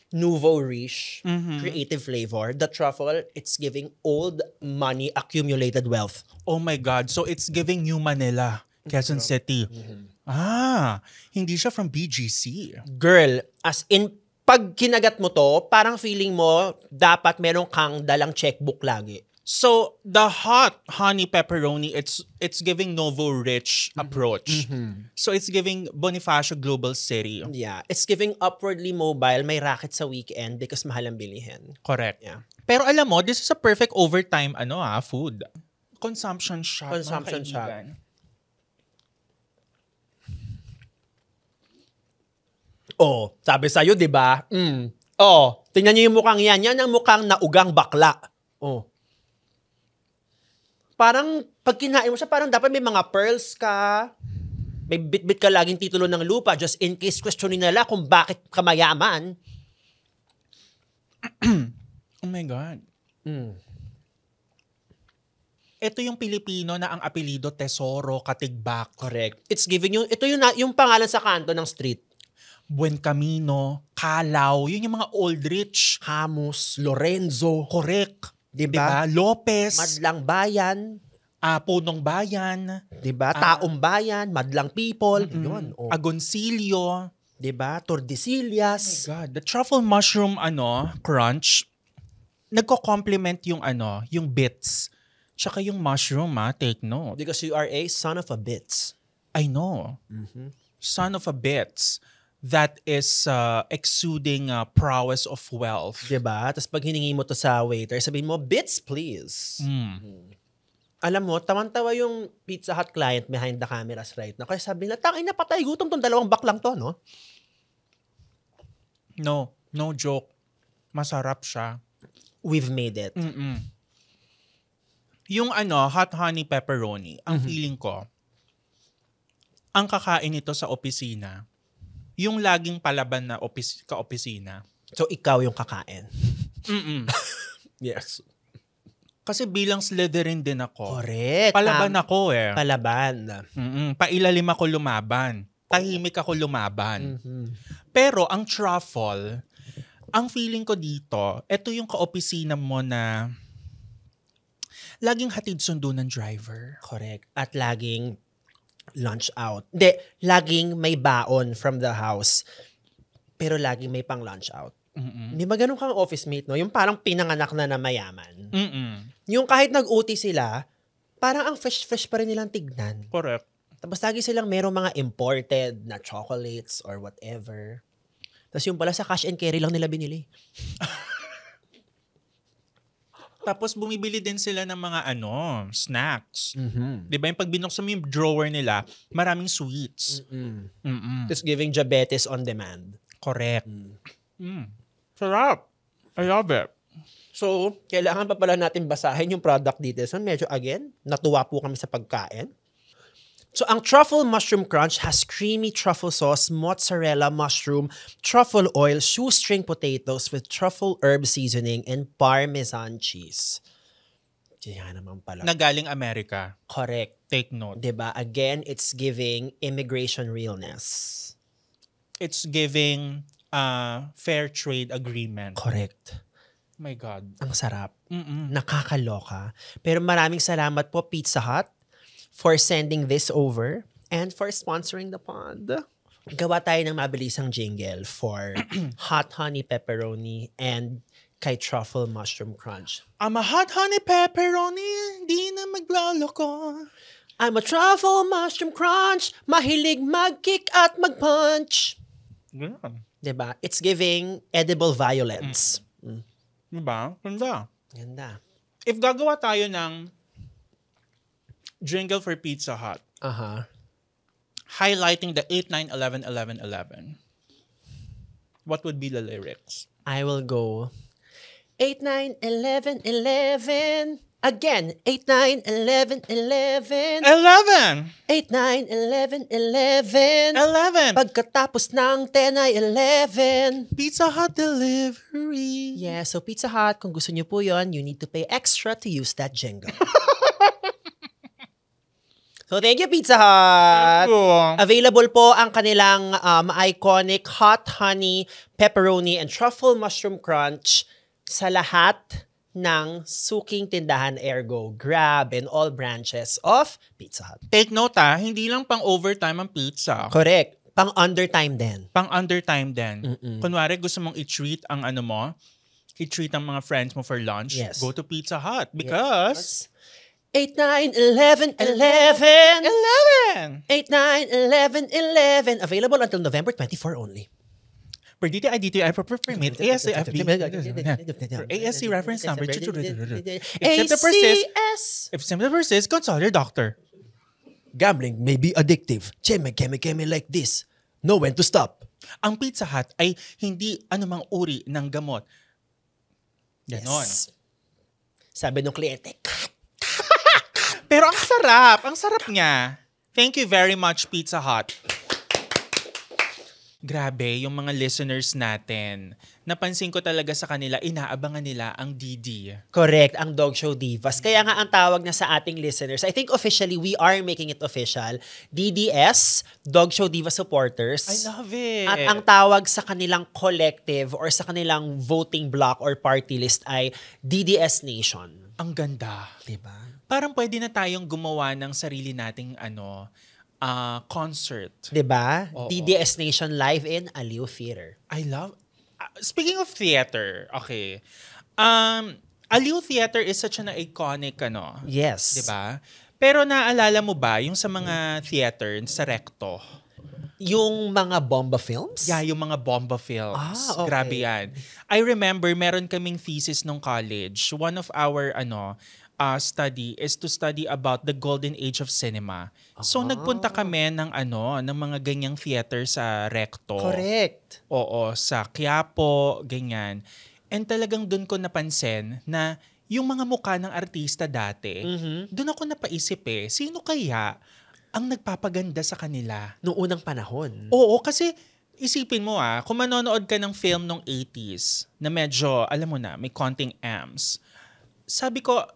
nouveau riche, creative flavor, the truffle, it's giving old money, accumulated wealth. Oh my God. So it's giving New Manila, Quezon City. Hindi siya from BGC. Girl, as in, pag kinagat mo to, parang feeling mo, dapat meron kang dalang checkbook lagi. So the hot honey pepperoni, it's giving Novo Rich approach. So it's giving Bonifacio Global City. Yeah, it's giving upwardly mobile, may racket sa weekend because mahal ang bilihin. Correct. Yeah. Pero alam mo, this is a perfect overtime food. Consumption shot. Consumption shot. Oh, sabi sa'yo, di ba? Oh, tingnan niyo yung mukhang yan. Yan ang mukhang naugang bakla. Oh. Parang, pag kinain mo siya, parang dapat may mga pearls ka. May bit-bit ka laging titulo ng lupa just in case questionin nila kung bakit ka mayaman. Oh my God. Ito yung Pilipino na ang apelido Tesoro, Katigbak. Correct. It's giving you, ito yung pangalan sa kanto ng street. Buen Camino, Calao, yun yung mga old rich. Camus, Lorenzo. Correct. Diba? Lopez. Madlang Bayan. Punong Bayan. Diba? Taong Bayan, Madlang People. Yun. Oh. Agoncillo. Diba? Oh Tordesillas. my God. The truffle mushroom crunch, nagko-complement yung bits. Tsaka yung mushroom, take note. Because you are a son of a bits. I know. Son of a bits that is exuding prowess of wealth. Diba? Tapos pag hiningi mo to sa waiter, sabihin mo, bits please. Alam mo, tawan-tawa yung Pizza Hut client behind the cameras right now. Kaya sabi nila, tangin na patay gutom tong dalawang baklang to, no? No joke. Masarap siya. We've made it. Yung hot honey pepperoni, ang feeling ko, ang kakain nito sa opisina, yung laging palaban na ka-opisina. So, ikaw yung kakain. Yes. Kasi bilang Slytherin din ako. Correct. Palaban ako eh. Palaban. Pailalim ako lumaban. Tahimik ako lumaban. Pero ang truffle, ang feeling ko dito, ito yung ka-opisina mo na laging hatid sundo ng driver. Correct. At laging lunch out. Hindi, laging may baon from the house. Pero laging may pang lunch out. Hindi ba ganun kang office mate, no? Yung parang pinanganak na mayaman. Yung kahit nag-OT sila, parang ang fresh pa rin nilang tignan. Correct. Tapos lagi silang merong mga imported na chocolates or whatever. Tapos yung pala sa cash and carry lang nila binili. Tapos bumibili din sila ng mga snacks. Di ba yung pag binuksan mo yung drawer nila, maraming sweets. It's giving diabetes on demand. Correct. Sarap. I love it. So, kailangan pa pala natin basahin yung product details. So, medyo again, natuwa po kami sa pagkain. So, ang Truffle Mushroom Crunch has creamy truffle sauce, mozzarella mushroom, truffle oil, shoestring potatoes with truffle herb seasoning, and Parmesan cheese. Diyan naman pala. Nagaling Amerika. Correct. Take note. Diba? Again, it's giving immigration realness. It's giving fair trade agreement. Correct. Oh my God. Ang sarap. Nakakaloka. Pero maraming salamat po, Pizza Hut, for sending this over and for sponsoring the pod. Gawa tayo ng mabilisang jingle for hot honey pepperoni and kay truffle mushroom crunch. I'm a hot honey pepperoni, di na maglaloko. I'm a truffle mushroom crunch, mahilig mag-kick at mag-punch. Ganun. Diba? It's giving edible violence. Diba? Ganda. Ganda. If gagawa tayo ng jingle for Pizza Hut, highlighting the 8, 9, 11, 11, 11, what would be the lyrics? I will go 8, 9, 11, 11. Again, 8, 9, 11, 11. 11! 8, 9, 11, 11. 11! Pagkatapos ng 10 ay 11. Pizza Hut delivery. Yeah, so Pizza Hut, kung gusto niyo po yon, you need to pay extra to use that jingle. So thank you, Pizza Hut. Available po ang kanilang iconic hot honey, pepperoni, and truffle mushroom crunch sa lahat ng suking tindahan, ergo Grab and all branches of Pizza Hut. Take note hindi lang pang overtime ang pizza. Correct. Pang undertime din. Pang undertime din. Kunwari gusto mong i-treat ang i-treat ang mga friends mo for lunch, Yes. go to Pizza Hut because 8, 9, 11, 11. 11! 8, 9, 11, 11. Available until November 24 only. Per DTI, DTI, proper permit, ASC, for ASC reference number, if symptoms persist, consult your doctor. Gambling may be addictive. Keme like this. Know when to stop. Ang Pizza Hut ay hindi anumang uri ng gamot. Ganon. Yes. Sabi ng kliyente, Pero ang sarap niya. Thank you very much, Pizza Hut. Grabe, yung mga listeners natin. Napansin ko talaga sa kanila, inaabangan nila ang DD. correct, ang Dog Show Divas. Kaya nga ang tawag na sa ating listeners, I think officially, we are making it official, DDS, Dog Show Diva Supporters. I love it. At ang tawag sa kanilang collective or sa kanilang voting block or party list ay DDS Nation. Ang ganda. Diba? Parang pwede na tayong gumawa ng sarili nating concert. Diba? Oo. DDS Nation live in Aliw Theater. I love... speaking of theater, okay. Aliw Theater is such an iconic, Yes. diba? Pero naalala mo ba yung sa mga theater sa Recto? Yung mga bomba films? Yeah, yung mga bomba films. Okay. Grabe yan. I remember, meron kaming thesis nung college. One of our study is to study about the golden age of cinema. So nagpunta kami ng mga ganyang theater sa Recto. Correct. Oo, sa Quiapo, ganyan. And talagang doon ko napansin na yung mga mukha ng artista dati, doon ako napaisip sino kaya ang nagpapaganda sa kanila? Noong unang panahon. Oo, kasi isipin mo kung manonood ka ng film nung 80s na medyo, alam mo na, may konting amps. Sabi ko,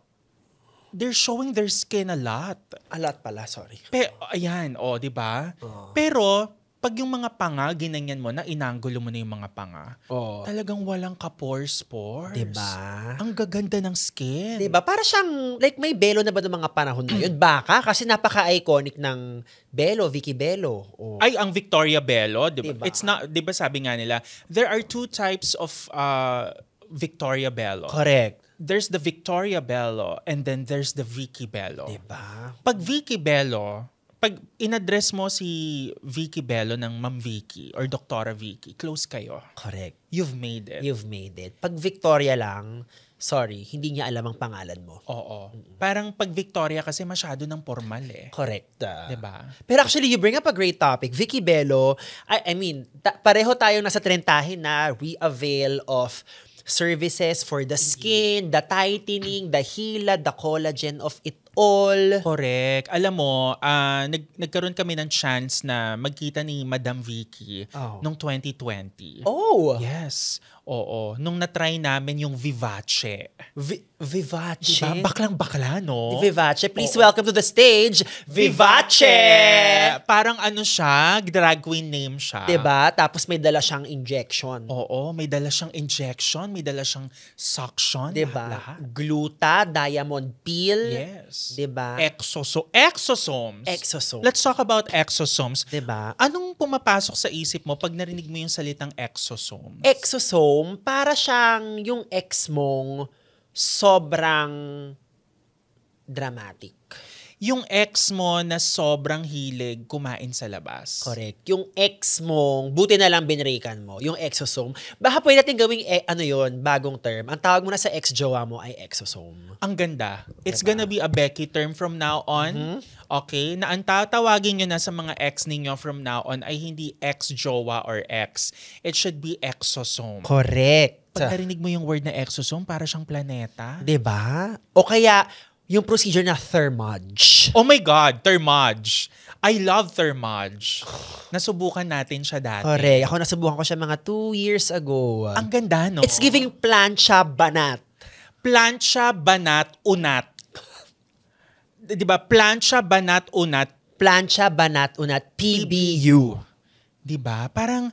they're showing their skin a lot. A lot pala, sorry. Ayan, di ba? Pero, pag yung mga panga, ginanyan mo na, inanggulo mo na yung mga panga, talagang walang kapores-pores. Diba? Ang gaganda ng skin. Diba? Para siyang, like may Belo na ba ng mga panahon na yun? Baka, kasi napaka-iconic ng Belo, Vicky Belo. Ay, ang Victoria Bello, diba? Diba? It's not, diba sabi nga nila, there are two types of Victoria Bello. Correct. There's the Victoria Bello and then there's the Vicky Bello. Diba? Pag Vicky Bello, pag in-address mo si Vicky Bello ng Ma'am Vicky or Doktora Vicky, close kayo. Correct. You've made it. You've made it. Pag Victoria lang, sorry, hindi niya alam ang pangalan mo. Oo. Parang pag Victoria kasi masyado ng formal Correct. Diba? Pero actually, you bring up a great topic. Vicky Bello, I mean, pareho tayong nasa trentahin na we-avail of services for the skin, the tightening, the hila, the collagen of it all. Correct. Alam mo, nagkaroon kami ng chance na magkita ni Madam Vicky noong 2020. Oh! Yes. Oo. Nung na-try namin yung Vivace. Vivace? Diba? Baklang-bakla, no? Vivace. Please welcome to the stage, Vivace! Parang siya, drag queen name siya. Diba? Tapos may dala siyang injection. Oo, may dala siyang injection, may dala siyang suction. Diba? Lahat. Gluta, diamond peel. Yes. Diba? Exosomes. Exosomes. Let's talk about exosomes. Diba? Anong pumapasok sa isip mo pag narinig mo yung salitang exosomes? Exosome, para siyang yung ex mong sobrang dramatic. Yung ex mo na sobrang hilig kumain sa labas. Correct. Yung ex mong, buti na lang binrikan mo, yung exosome. Baka pwede natin gawing, yun, bagong term. Ang tawag mo na sa ex-jowa mo ay exosome. Ang ganda. It's gonna be a Becky term from now on. Okay? Na ang tatawagin nyo na sa mga ex ninyo from now on ay hindi ex-jowa or ex. It should be exosome. Correct. Pag narinig mo yung word na exosome, para siyang planeta. Diba? O kaya, yung procedure na thermage. Oh my God, thermage. I love thermage. Nasubukan natin siya dati. Correct. Ako nasubukan ko siya mga 2 years ago. Ang ganda, no? It's giving plancha banat. Plancha, banat, unat. Diba? Plancha, banat, unat. Plancha, banat, unat, PBU. Diba? Parang,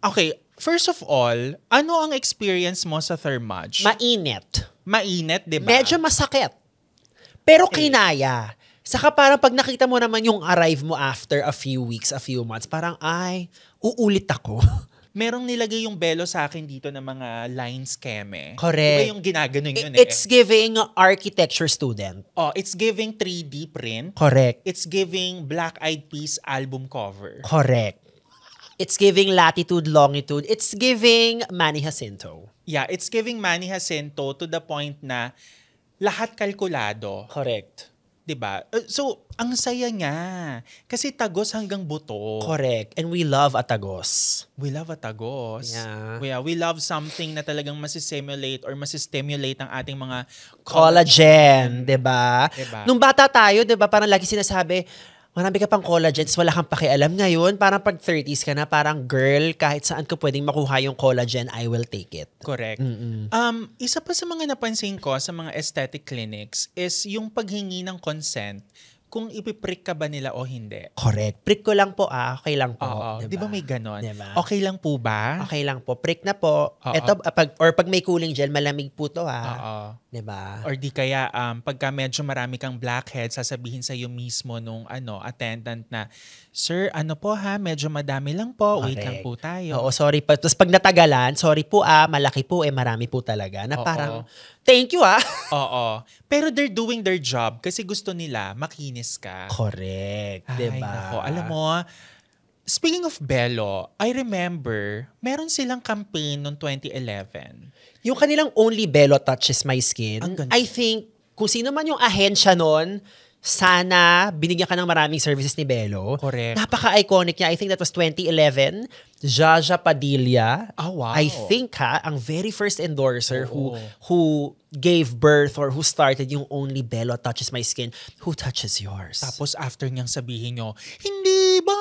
okay, first of all, ano ang experience mo sa thermage? Mainit. Mainit, diba? Medyo masakit. Pero kinaya. Saka parang pag nakita mo naman yung arrive mo after a few weeks, a few months, parang, uulit ako. Merong nilagay yung belo sa akin dito ng mga line scheme. Correct. Diba yung ginaganon yun It's giving architecture student. Oh, it's giving 3D print. Correct. It's giving Black Eyed Peas album cover. Correct. It's giving latitude, longitude. It's giving Manny Jacinto. Yeah, it's giving Manny Jacinto to the point na lahat kalkulado. Correct. Diba? So, ang saya niya. Kasi tagos hanggang buto. Correct. And we love atagos. We love a tagos. Yeah. We love something na talagang masisimulate or masistimulate ang ating mga Collagen, diba? Diba? Nung bata tayo, diba, parang lagi sinasabi, marami ka pang collagens, wala kang pakialam. Ngayon, parang pag 30s ka na, parang girl, kahit saan ko pwedeng makuha yung collagen, I will take it. Correct. Isa pa sa mga napansin ko sa mga aesthetic clinics is yung paghingi ng consent kung ipiprick ka ba nila o hindi. Correct. Prick ko lang po, okay lang po. Oo. Diba? Di ba may ganon? Diba? Okay lang po ba? Okay lang po. Prick na po. Oo. Ito, pag may cooling gel, malamig po to Oo. Diba? Or di kaya pagka medyo marami kang blackhead, sasabihin sa iyo mismo nung attendant na, "Sir, ano po ha, medyo madami lang po. Wait lang Correct. po tayo." Oo, sorry pa. Tapos pag natagalan, sorry po malaki po marami po talaga. Na Oo. parang, thank you Oo. Pero they're doing their job kasi gusto nila makinis ka. Correct. Ay, Diba? nako. Alam mo, speaking of Belo, I remember, meron silang campaign noong 2011. Yung kanilang Only Belo Touches My Skin, Ang ganda. I think, kung sino man yung ahensya nun, sana binigyan ka ng maraming services ni Belo. Correct. Napaka-iconic niya. I think that was 2011. Jaja Padilla. Oh, wow. I think ang very first endorser Oo. who gave birth or who started yung Only Belo Touches My Skin. Who touches yours? Tapos after niyang sabihin nyo, hindi ba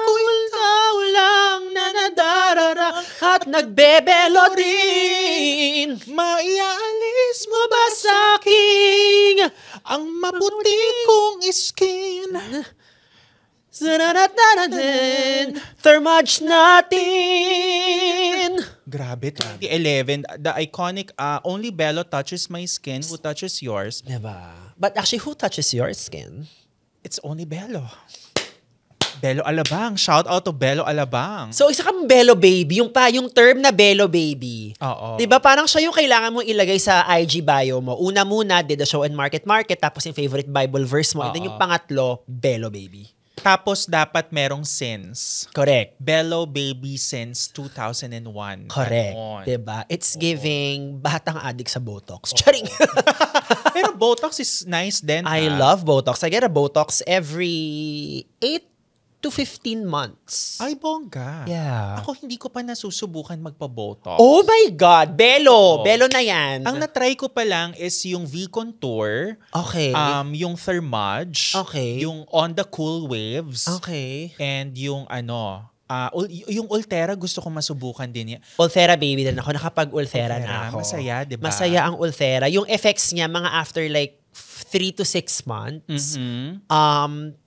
ikaw lang na nadarara at nagbebelo din. maialis mo Ba sa aking ang maputi kong skin? Sananatanatin, thermage natin. Grabe, 2011, the iconic Only Belo Touches My Skin, Who Touches Yours? Diba? But actually, who touches your skin? It's only Belo. Belo Alabang. Shout out to Belo Alabang. So, isa kang Belo Baby. Yung term na Belo Baby. Oo. Diba? Parang siya yung kailangan mong ilagay sa IG bio mo. Una muna, did the show and market. Tapos yung favorite Bible verse mo. And then yung pangatlo, Belo Baby. Tapos dapat merong since. Correct. Belo Baby since 2001. Correct. Ganon. Diba? It's giving batang addict sa Botox. Charing! Pero Botox is nice din. I love Botox. I get a Botox every 8 to 15 months. Ay, bongga. Yeah. Ako hindi ko pa nasusubukan magpa-Botox. Oh my God! Belo! Oo. Belo na yan. Ang na-try ko pa lang is yung V-Contour, Okay. yung Thermage, Okay. yung On the Cool Waves, Okay. and yung yung Ulthera gusto ko masubukan din yan. Ulthera baby din ako. Nakapag-Ulthera na Ulthera, ako. masaya, diba? Masaya ang Ulthera. Yung effects niya, mga after like 3 to 6 months.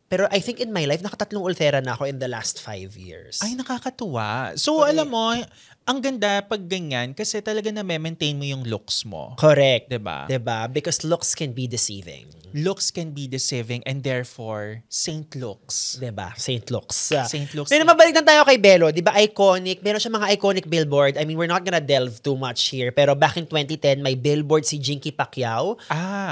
Pero I think in my life, nakatatlong Ulthera na ako in the last 5 years. Ay, nakakatuwa. So, alam mo, ang ganda pag ganyan kasi talaga na-maintain mo yung looks mo. Correct. Diba? Diba? Because looks can be deceiving. Looks can be deceiving and therefore, saint looks. Diba? Saint looks. Saint looks. Pero mabalik na tayo kay Belo. Diba iconic? Meron siya mga iconic billboard. I mean, we're not gonna delve too much here. Pero back in 2010, may billboard si Jinky Pacquiao.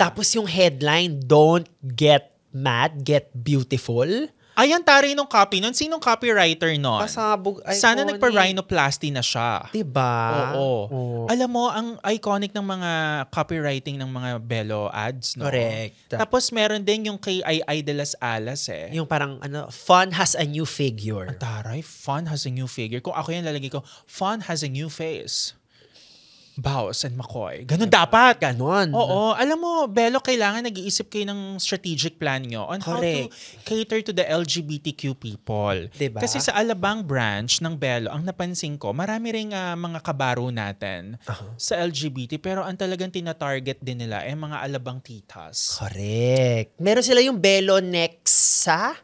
Tapos yung headline, "Don't get mad, get beautiful." Ayan, tari nung copy nun. Sinong copywriter nun? Pasabog. Sana Iconic. nagpa-rhinoplasty na siya. Diba? Oo. Alam mo, ang iconic ng mga copywriting ng mga Belo ads, no? Correct. Tapos meron din yung kay Ay de las Alas eh. Yung parang, fun has a new figure. Taray, fun has a new figure. Kung ako yan, lalagay ko, fun has a new face. Bows and McCoy. Ganun dapat. Ganon. Oo. Alam mo, Belo, kailangan nag-iisip kayo ng strategic plan nyo on Correct. how to cater to the LGBTQ people. Diba? Kasi sa Alabang branch ng Belo, ang napansin ko, marami ring mga kabaro natin sa LGBT. Pero ang talagang tinatarget din nila ay mga Alabang titas. Correct. Meron sila yung Belo Nexa.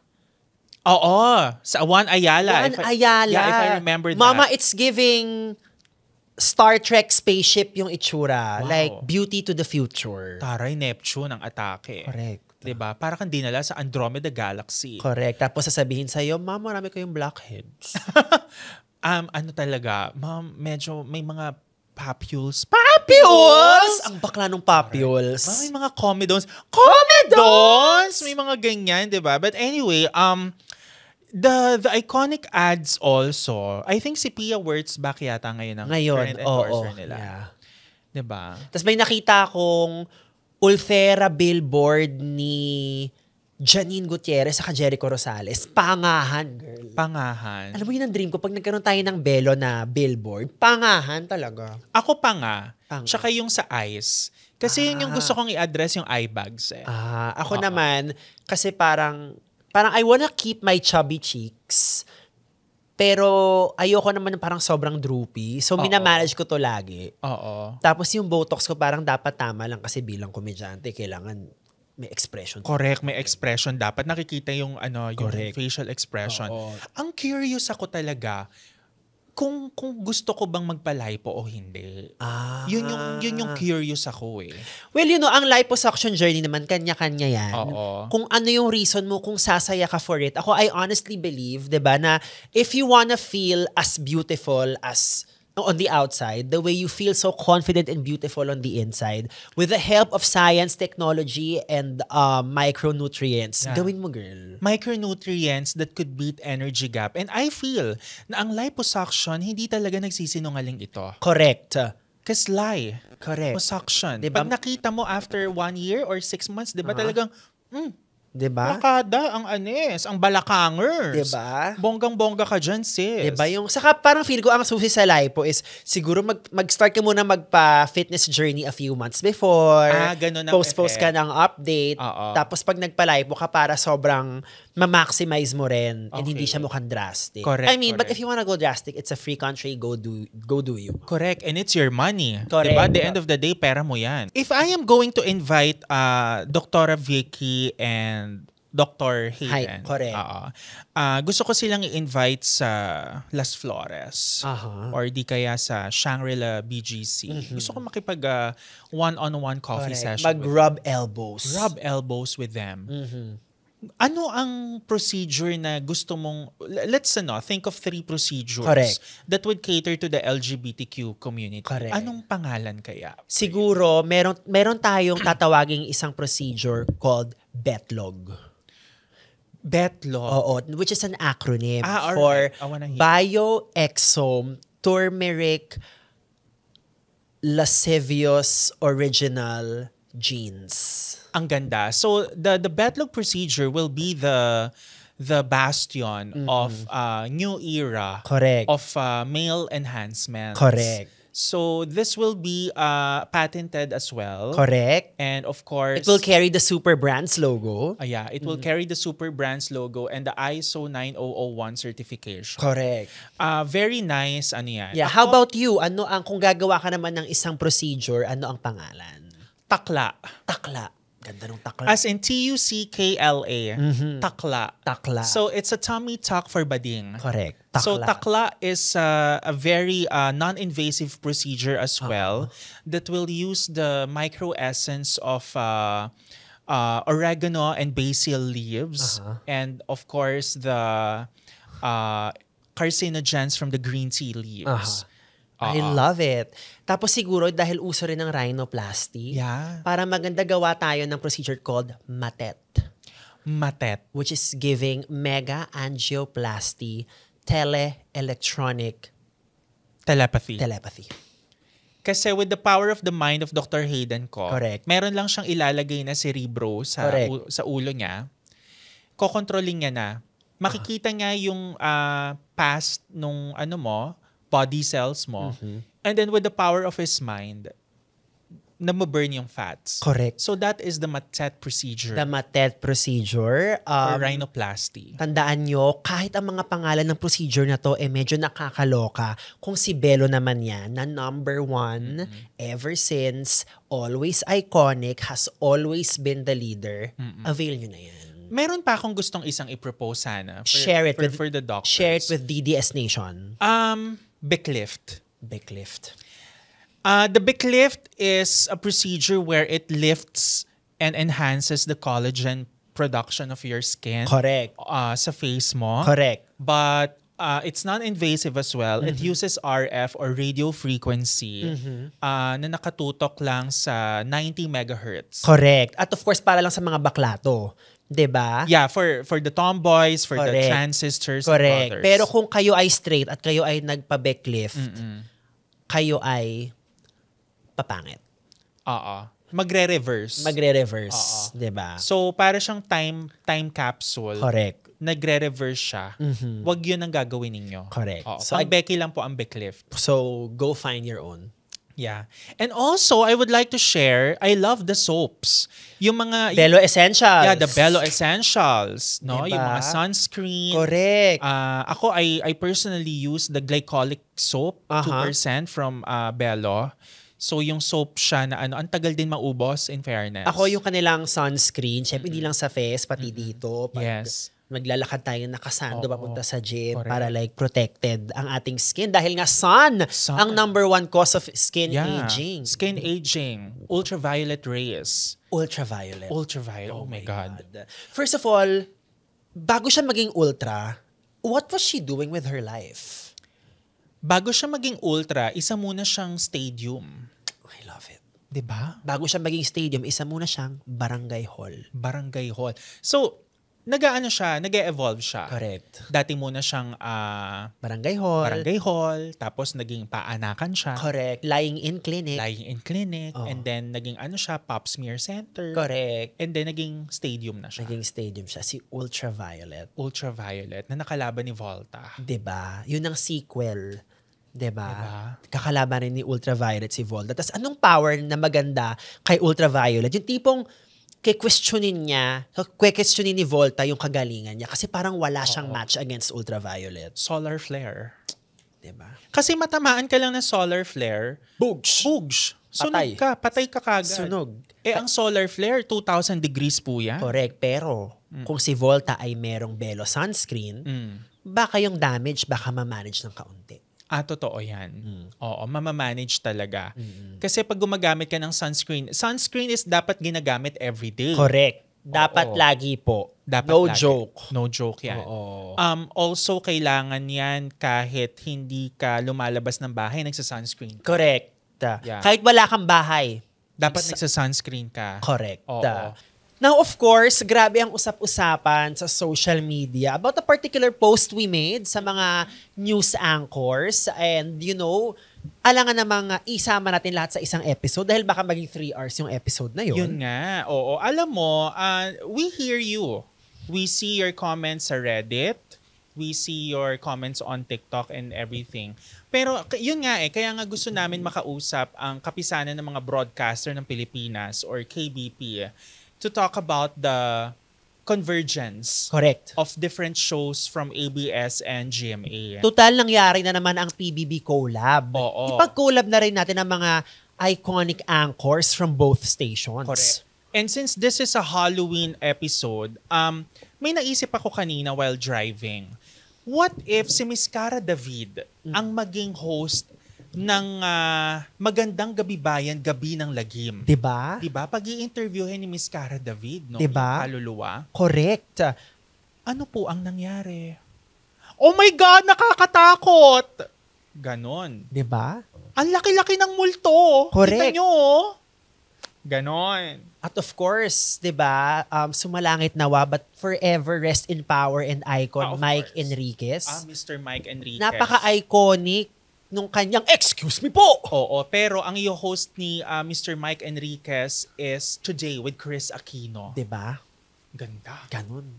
Oo. Sa Juan Ayala. Juan Ayala. Yeah, if I remember that. Mama, it's giving Star Trek spaceship yung itsura. Wow. Like, beauty to the future. Taray, Neptune ang atake. Correct. Diba? Para kang dinala sa Andromeda Galaxy. Correct. Tapos sasabihin sa'yo, "Ma'am, marami kayong blackheads." Ano talaga, ma'am, medyo may mga papules. Papules! Ang bakla nung papules. May mga comedones. Comedones! May mga ganyan, diba? But anyway, the iconic ads also, I think si Pia Wurtzbach yata ngayon ang current endorser nila. Yeah. Diba? Tapos may nakita akong Ulthera billboard ni Janine Gutierrez sa Jericho Rosales. Pangahan, girl. Pangahan. Alam mo yun ang dream ko, pag nagkaroon tayo ng Belo na billboard, pangahan talaga. Ako pa nga. Panga. Tsaka yung sa eyes. Kasi yun yung gusto kong i-address yung eye bags eh. Ako naman, kasi parang I wanna keep my chubby cheeks, pero ayoko naman ng parang sobrang droopy. So, minamanage ko to lagi. Oo. Tapos yung Botox ko parang dapat tama lang kasi bilang komedyante, kailangan may expression. Correct, may expression. Dapat nakikita yung, yung Correct. facial expression. Oo. Ang curious ako talaga, kung gusto ko bang magpa-lipo o hindi. Yun yung curious ako eh. Well, ang liposuction journey naman, kanya-kanya yan. Oo. Kung ano yung reason mo, kung sasaya ka for it. Ako, I honestly believe, 'di ba, na if you wanna feel as beautiful as on the outside, the way you feel so confident and beautiful on the inside, with the help of science, technology, and micronutrients, gawin mo, girl. Micronutrients that could beat energy gap. And I feel na ang liposuction, hindi talaga nagsisinungaling ito. Correct. Kaslay. Correct. Liposuction. Diba? Pag nakita mo after 1 year or 6 months, di ba talagang, 'Di ba? lakada, ang anis, ang balakangers. 'Di ba? Bonggang-bongga ka dyan, sis. Diba? Saka parang feel ko ang susi sa lipo is siguro mag-start ka muna magpa-fitness journey a few months before. Ganun ang Post ka ng update. Oo. Tapos pag nagpa-lipo ka para sobrang ma-maximize mo rin and hindi Okay. siya mukhang drastic. Correct, I mean, but correct. if you wanna go drastic, it's a free country. Go do you. Correct. And it's your money. Correct. Diba? At the end of the day, pera mo yan. If I am going to invite Dr. Vicky and Dr. Hayden. correct. Gusto ko silang i-invite sa Las Flores. Or di kaya sa Shangri-La BGC. Gusto ko makipag one-on-one coffee session. Mag-rub elbows. Rub elbows with them. Ano ang procedure na gusto mong, let's think of 3 procedures Correct. that would cater to the LGBTQ community. Correct. Anong pangalan kaya? Siguro, meron tayong tatawaging isang procedure called BETLOG. Betlog. Oo, which is an acronym alright. I for wanna hear. Bioexome Turmeric Lascivious Original Genes. Ang ganda. So the Betlog procedure will be the bastion of new era Correct. of male enhancement. Correct. So this will be patented as well. Correct. And of course, It will carry the Super Brands logo. it will carry the Super Brands logo and the ISO 9001 certification. Correct. Very nice, ano yan. Yeah, how about you? Kung gagawa ka naman ng isang procedure, ano ang pangalan? Takla. Takla. Ganda ng takla. As in TUCKLA. Takla. Takla. So it's a tummy tuck for bading. Correct. Takla. So takla is a very non-invasive procedure as well that will use the microessence of oregano and basil leaves and of course the carcinogens from the green tea leaves. I love it. Tapos siguro dahil uso rin ng rhinoplasty, para maganda gawa tayo ng procedure called MATET. Matet. Which is giving mega angioplasty teleelectronic Telepathy. Kasi with the power of the mind of Dr. Hayden ko, Correct. meron lang siyang ilalagay na cerebro sa sa ulo niya. Kokontrolling niya na. Makikita niya yung past nung body cells mo. And then with the power of his mind, na-burn yung fats. Correct. So that is the MATET procedure. The MATET procedure. or rhinoplasty. Tandaan nyo, kahit ang mga pangalan ng procedure na to, medyo nakakaloka. Kung si Belo naman yan, na number 1, ever since, always iconic, has always been the leader, avail nyo na yan. Meron pa akong gustong isang i-propose sana. Share it for the doctors. Share it with DDS Nation. Bic-lift. Bic-lift. The Bic-lift is a procedure where it lifts and enhances the collagen production of your skin. Correct. Sa face mo. Correct. But it's non-invasive as well. It uses RF or radio frequency na nakatutok lang sa 90 megahertz. Correct. At of course, para lang sa mga baklato. 'Di ba? Yeah, for the tomboys, for the Correct. trans sisters Correct. and brothers. Pero kung kayo ay straight at kayo ay nagpa-backlift, kayo ay papangit. Magre-reverse. Magre-reverse, 'di ba? So, para siyang time capsule. Correct. Nagre-reverse siya. Wag yun ang gagawin ninyo. Correct. So, ang Becky lang po ang Bic-lift. So, go find your own. Yeah. And also, I would like to share, I love the soaps. Yung mga... Belo Essentials. Yeah, the Bello Essentials. No? Diba? Yung mga sunscreen. Correct. Ako, I personally use the glycolic soap, 2% from Bello. So, yung soap siya na ang tagal din maubos in fairness. Ako yung kanilang sunscreen, syempre hindi lang sa face, pati dito. Pag Yes. maglalakad tayo nakasando Oo. papunta sa gym Correct. para like protected ang ating skin dahil nga sun ang number one cause of skin aging. Skin aging. Ultraviolet rays. Ultraviolet. Oh my God. First of all, bago siya maging ultra, what was she doing with her life? Bago siya maging ultra, isa muna siyang stadium. I love it. 'Di ba? Bago siya maging stadium, isa muna siyang barangay hall. Barangay hall. So, nag-e-evolve siya. Correct. Dati muna siyang Barangay hall. tapos naging paanakan siya. Correct. Lying in clinic. Lying in clinic, Oh. and then naging siya, pap smear center. Correct. And then naging stadium na siya. Naging stadium siya. Si Ultraviolet. Ultraviolet na nakalaban ni Volta. 'Di ba? Yun ang sequel. 'Di ba? Diba? Kakalaban rin ni Ultraviolet si Volta. Tapos anong power na maganda kay Ultraviolet? Yung tipong questionin ni Volta yung kagalingan niya kasi parang wala siyang match against Ultraviolet. Solar flare. 'Di ba? Kasi matamaan ka lang ng solar flare, Bugs. Sunog ka, patay ka kagad. Sunog. Ang solar flare, 2,000 degrees po yan. Correct. Pero kung si Volta ay merong Belo sunscreen, baka yung damage baka ma-manage ng kaunti. Totoo yan. Oo, mamamanage talaga. Kasi pag gumagamit ka ng sunscreen is dapat ginagamit everyday. Correct. Dapat Oo. lagi po. Dapat no lagi. joke. No joke yan. Oo. Also, kailangan yan kahit hindi ka lumalabas ng bahay, nagsa-sunscreen. Correct. Yeah. Kahit wala kang bahay. Dapat nagsa-sunscreen ka. Correct. Oo. Now, of course, grabe ang usap-usapan sa social media about a particular post we made sa mga news anchors. And, alangan namang isama natin lahat sa isang episode dahil baka maging 3 hours yung episode na yun. Yun nga. Oo. Alam mo, we hear you. We see your comments sa Reddit. We see your comments on TikTok and everything. Pero yun nga kaya nga gusto namin makausap ang kapisanan ng mga broadcaster ng Pilipinas or KBP to talk about the convergence Correct. of different shows from ABS and GMA. Total, nangyari na naman ang PBB collab. Oo. Ipag-collab na rin natin ang mga iconic anchors from both stations. Correct. And since this is a Halloween episode, may naisip ako kanina while driving. What if si Miss Cara David ang maging host ng Magandang Gabi Bayan, Gabi ng Lagim? Diba? Diba? Pag i-interviewin ni Miss Cara David, no? Diba? Yung kaluluwa. Correct. Ano po ang nangyari? Oh my God, nakakatakot! Ganon. Diba? Ang laki-laki ng multo. Correct. Kita nyo, oh. Ganon. At of course, 'di ba? Sumalangit nawa but forever rest in power and icon Of Mike course. Enriquez. Mr. Mike Enriquez. Napaka-iconic nung kanyang excuse me po. Oo, pero ang i-host ni Mr. Mike Enriquez is Today with Chris Aquino. 'Di ba? Ganda. Ganun.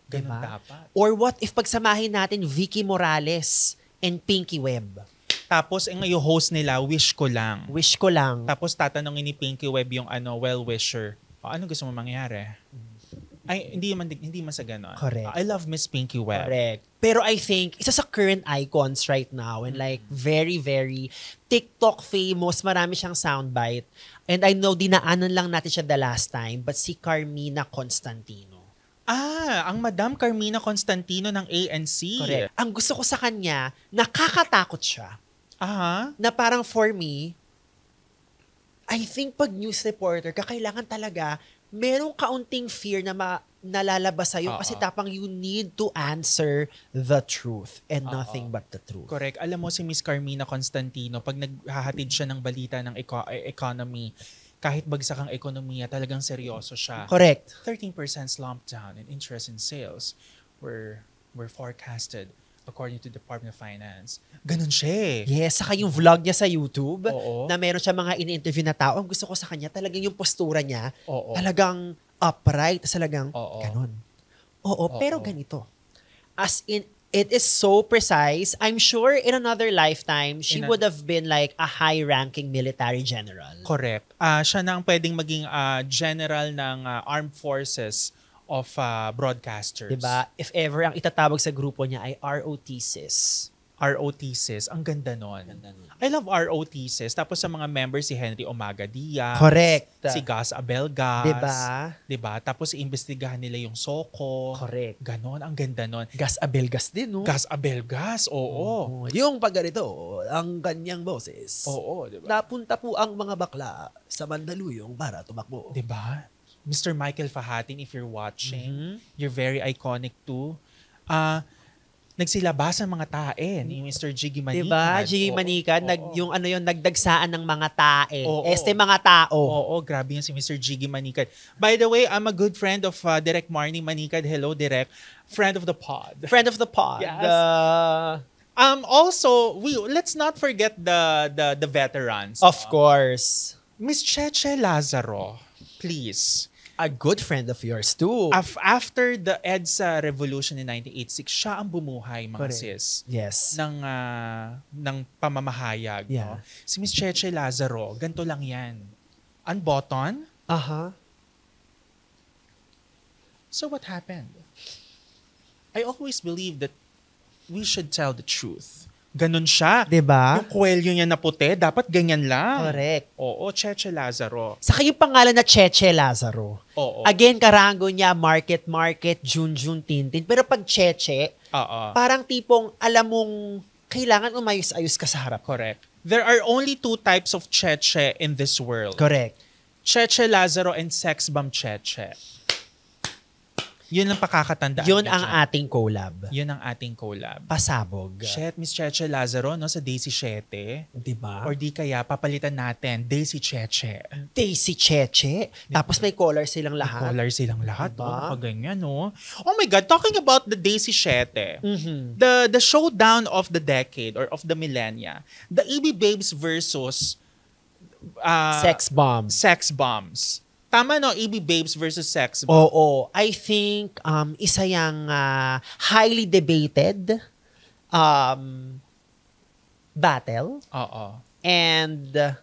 Ganun Diba? dapat. Or what if pagsamahin natin Vicky Morales and Pinky Webb? Tapos ang i-host nila, Wish Ko Lang. Wish ko lang. Tapos tatanungin ni Pinky Webb yung well-wisher. Ano gusto mo mangyari? Ay, hindi man sa ganon. Correct. I love Miss Pinky Webb. Correct. Pero I think, isa sa current icons right now and like very, very TikTok famous, marami siyang soundbite. And I know dinaanan lang natin siya the last time, but si Carmina Constantino. Ang Madam Carmina Constantino ng ANC. Correct. Ang gusto ko sa kanya, nakakatakot siya. Aha. Na parang for me, I think pag news reporter, kakailangan talaga merong kaunting fear na nalalabas sa'yo kasi tapang you need to answer the truth and nothing but the truth. Correct. Alam mo si Miss Carmina Constantino, pag naghahatid siya ng balita ng economy, kahit bagsak ang ekonomiya, talagang seryoso siya. Correct. 13% slump down in interest in sales were forecasted according to Department of Finance. Ganun siya eh. Yes, saka yung vlog niya sa YouTube, Oo. na meron siya mga ini-interview na tao, ang gusto ko sa kanya, talagang yung postura niya, Oo. talagang upright, talagang Oo. ganun. Oo, pero ganito. As in, it is so precise. I'm sure in another lifetime, she would have been like a high-ranking military general. Correct. Siya na ang pwedeng maging general ng armed forces of broadcasters. Diba? If ever ang itatawag sa grupo niya ay ROTCs. ROTCs. Ang ganda nun. I love ROTCs. Tapos sa mga members, si Henry Omaga Diaz. Correct. Si Gus Abelgas. Diba? Diba? Tapos iimbestigahan nila yung Soko. Correct. Ganon. Ang ganda nun. Gas Abelgas din, no? Gus Abelgas. Oo. Yung pag ganito, ang kanyang boses. Oo. Diba? Napunta po ang mga bakla sa Mandaluyong para tumakbo. Diba? Mr. Michael Fahatin, if you're watching, Mm-hmm. you're very iconic too. Nagsilabas ang mga tae ni Mr. Jiggy Manikad. Diba? Jiggy Oo, Manikad, oo. yung ano yun, nagdagsaan ng mga tae. Oo. Mga tao. Oo, grabe yan si Mr. Jiggy Manikad. By the way, I'm a good friend of Direk Marnie Manikad. Hello, Direk. Friend of the pod. Friend of the pod. Yes. Also, let's not forget the veterans. Of course. Miss Cheche Lazaro, please. A good friend of yours too. After the EDSA revolution in 1986, siya ang bumuhay, mga Correct. sis, Yes. ng pamamahayag. Yeah. No? Si Miss Cheche Lazaro, ganito lang yan. Unbutton. Aha. So what happened? I always believe that we should tell the truth. Ganun siya. Diba? Yung kwelyo niya na puti, dapat ganyan lang. Correct. Oo, Cheche Lazaro. Saka yung pangalan na Cheche Lazaro. Oo. Again, karango niya, market, June, Tintin. Pero pag Cheche, Oo. parang tipong alam mong kailangan umayos-ayos ka sa harap. Correct. There are only two types of Cheche in this world. Correct. Cheche Lazaro and Sex Bomb Cheche. Yun ang pakakatandaan. Yun niyo ang dyan. ating collab. Yun ang ating collab. Pasabog. Shit, Miss Cheche Lazaro, no, sa Daisy Chete. Diba? Or di kaya, papalitan natin, Daisy Cheche. Daisy Cheche. Tapos may collar silang lahat. Collar silang lahat. Diba? Oh, ganyan, no? Oh my God, talking about the Daisy Chete, Mhm. the showdown of the decade or of the millennia, the EB Babes versus Sex bombs. Sex Bombs. Tama, no? EB Babes versus Sex Bombs. Oo. I think isa yung highly debated battle. Oo. And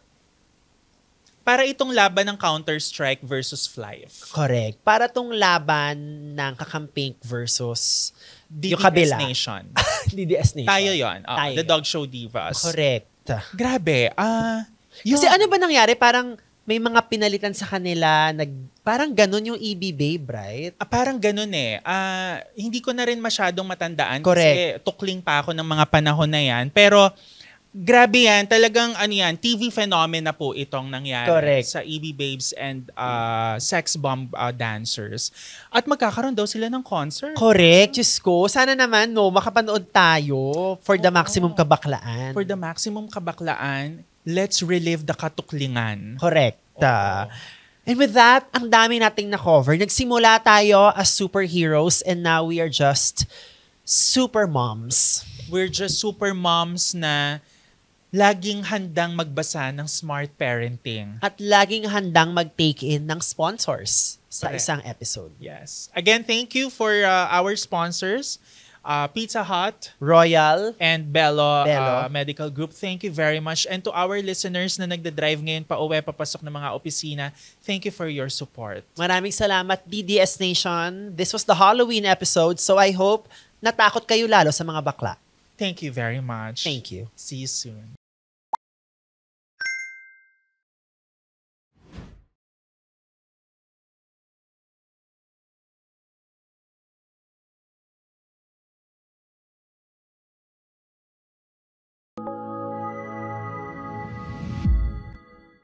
Para itong laban ng Counter-Strike versus Flyf. correct. Para tong laban ng Kakampink versus yung DDS kabila. Nation. DDS Nation. Tayo yun. Tayo. The Dog Show Divas. Correct. Grabe. Kasi ano ba nangyari? Parang may mga pinalitan sa kanila. Parang ganun yung EB Babe, right? Parang ganun eh. Hindi ko na rin masyadong matandaan. Correct. Kasi tukling pa ako ng mga panahon na yan. Pero grabe yan. Talagang TV phenomena po itong nangyari. Correct. Sa EB Babes and Sex Bomb dancers. At magkakaroon daw sila ng concert. Correct. Diyos ko. Sana naman, makapanood tayo for the maximum kabaklaan. For the maximum kabaklaan, let's relive the katuklingan. Correct. And with that, ang dami nating na-cover. Nagsimula tayo as superheroes and now we are just super moms. We're just super moms na laging handang magbasa ng smart parenting. At laging handang mag-take in ng sponsors sa Correct. isang episode. Yes. Again, thank you for our sponsors, Pizza Hut Royal. and Bello, Bello. Medical Group. Thank you very much. And to our listeners na nagda-drive ngayon pa uwi, papasok ng mga opisina, thank you for your support. Maraming salamat, DDS Nation. This was the Halloween episode, so I hope natakot kayo lalo sa mga bakla. Thank you very much. Thank you. See you soon.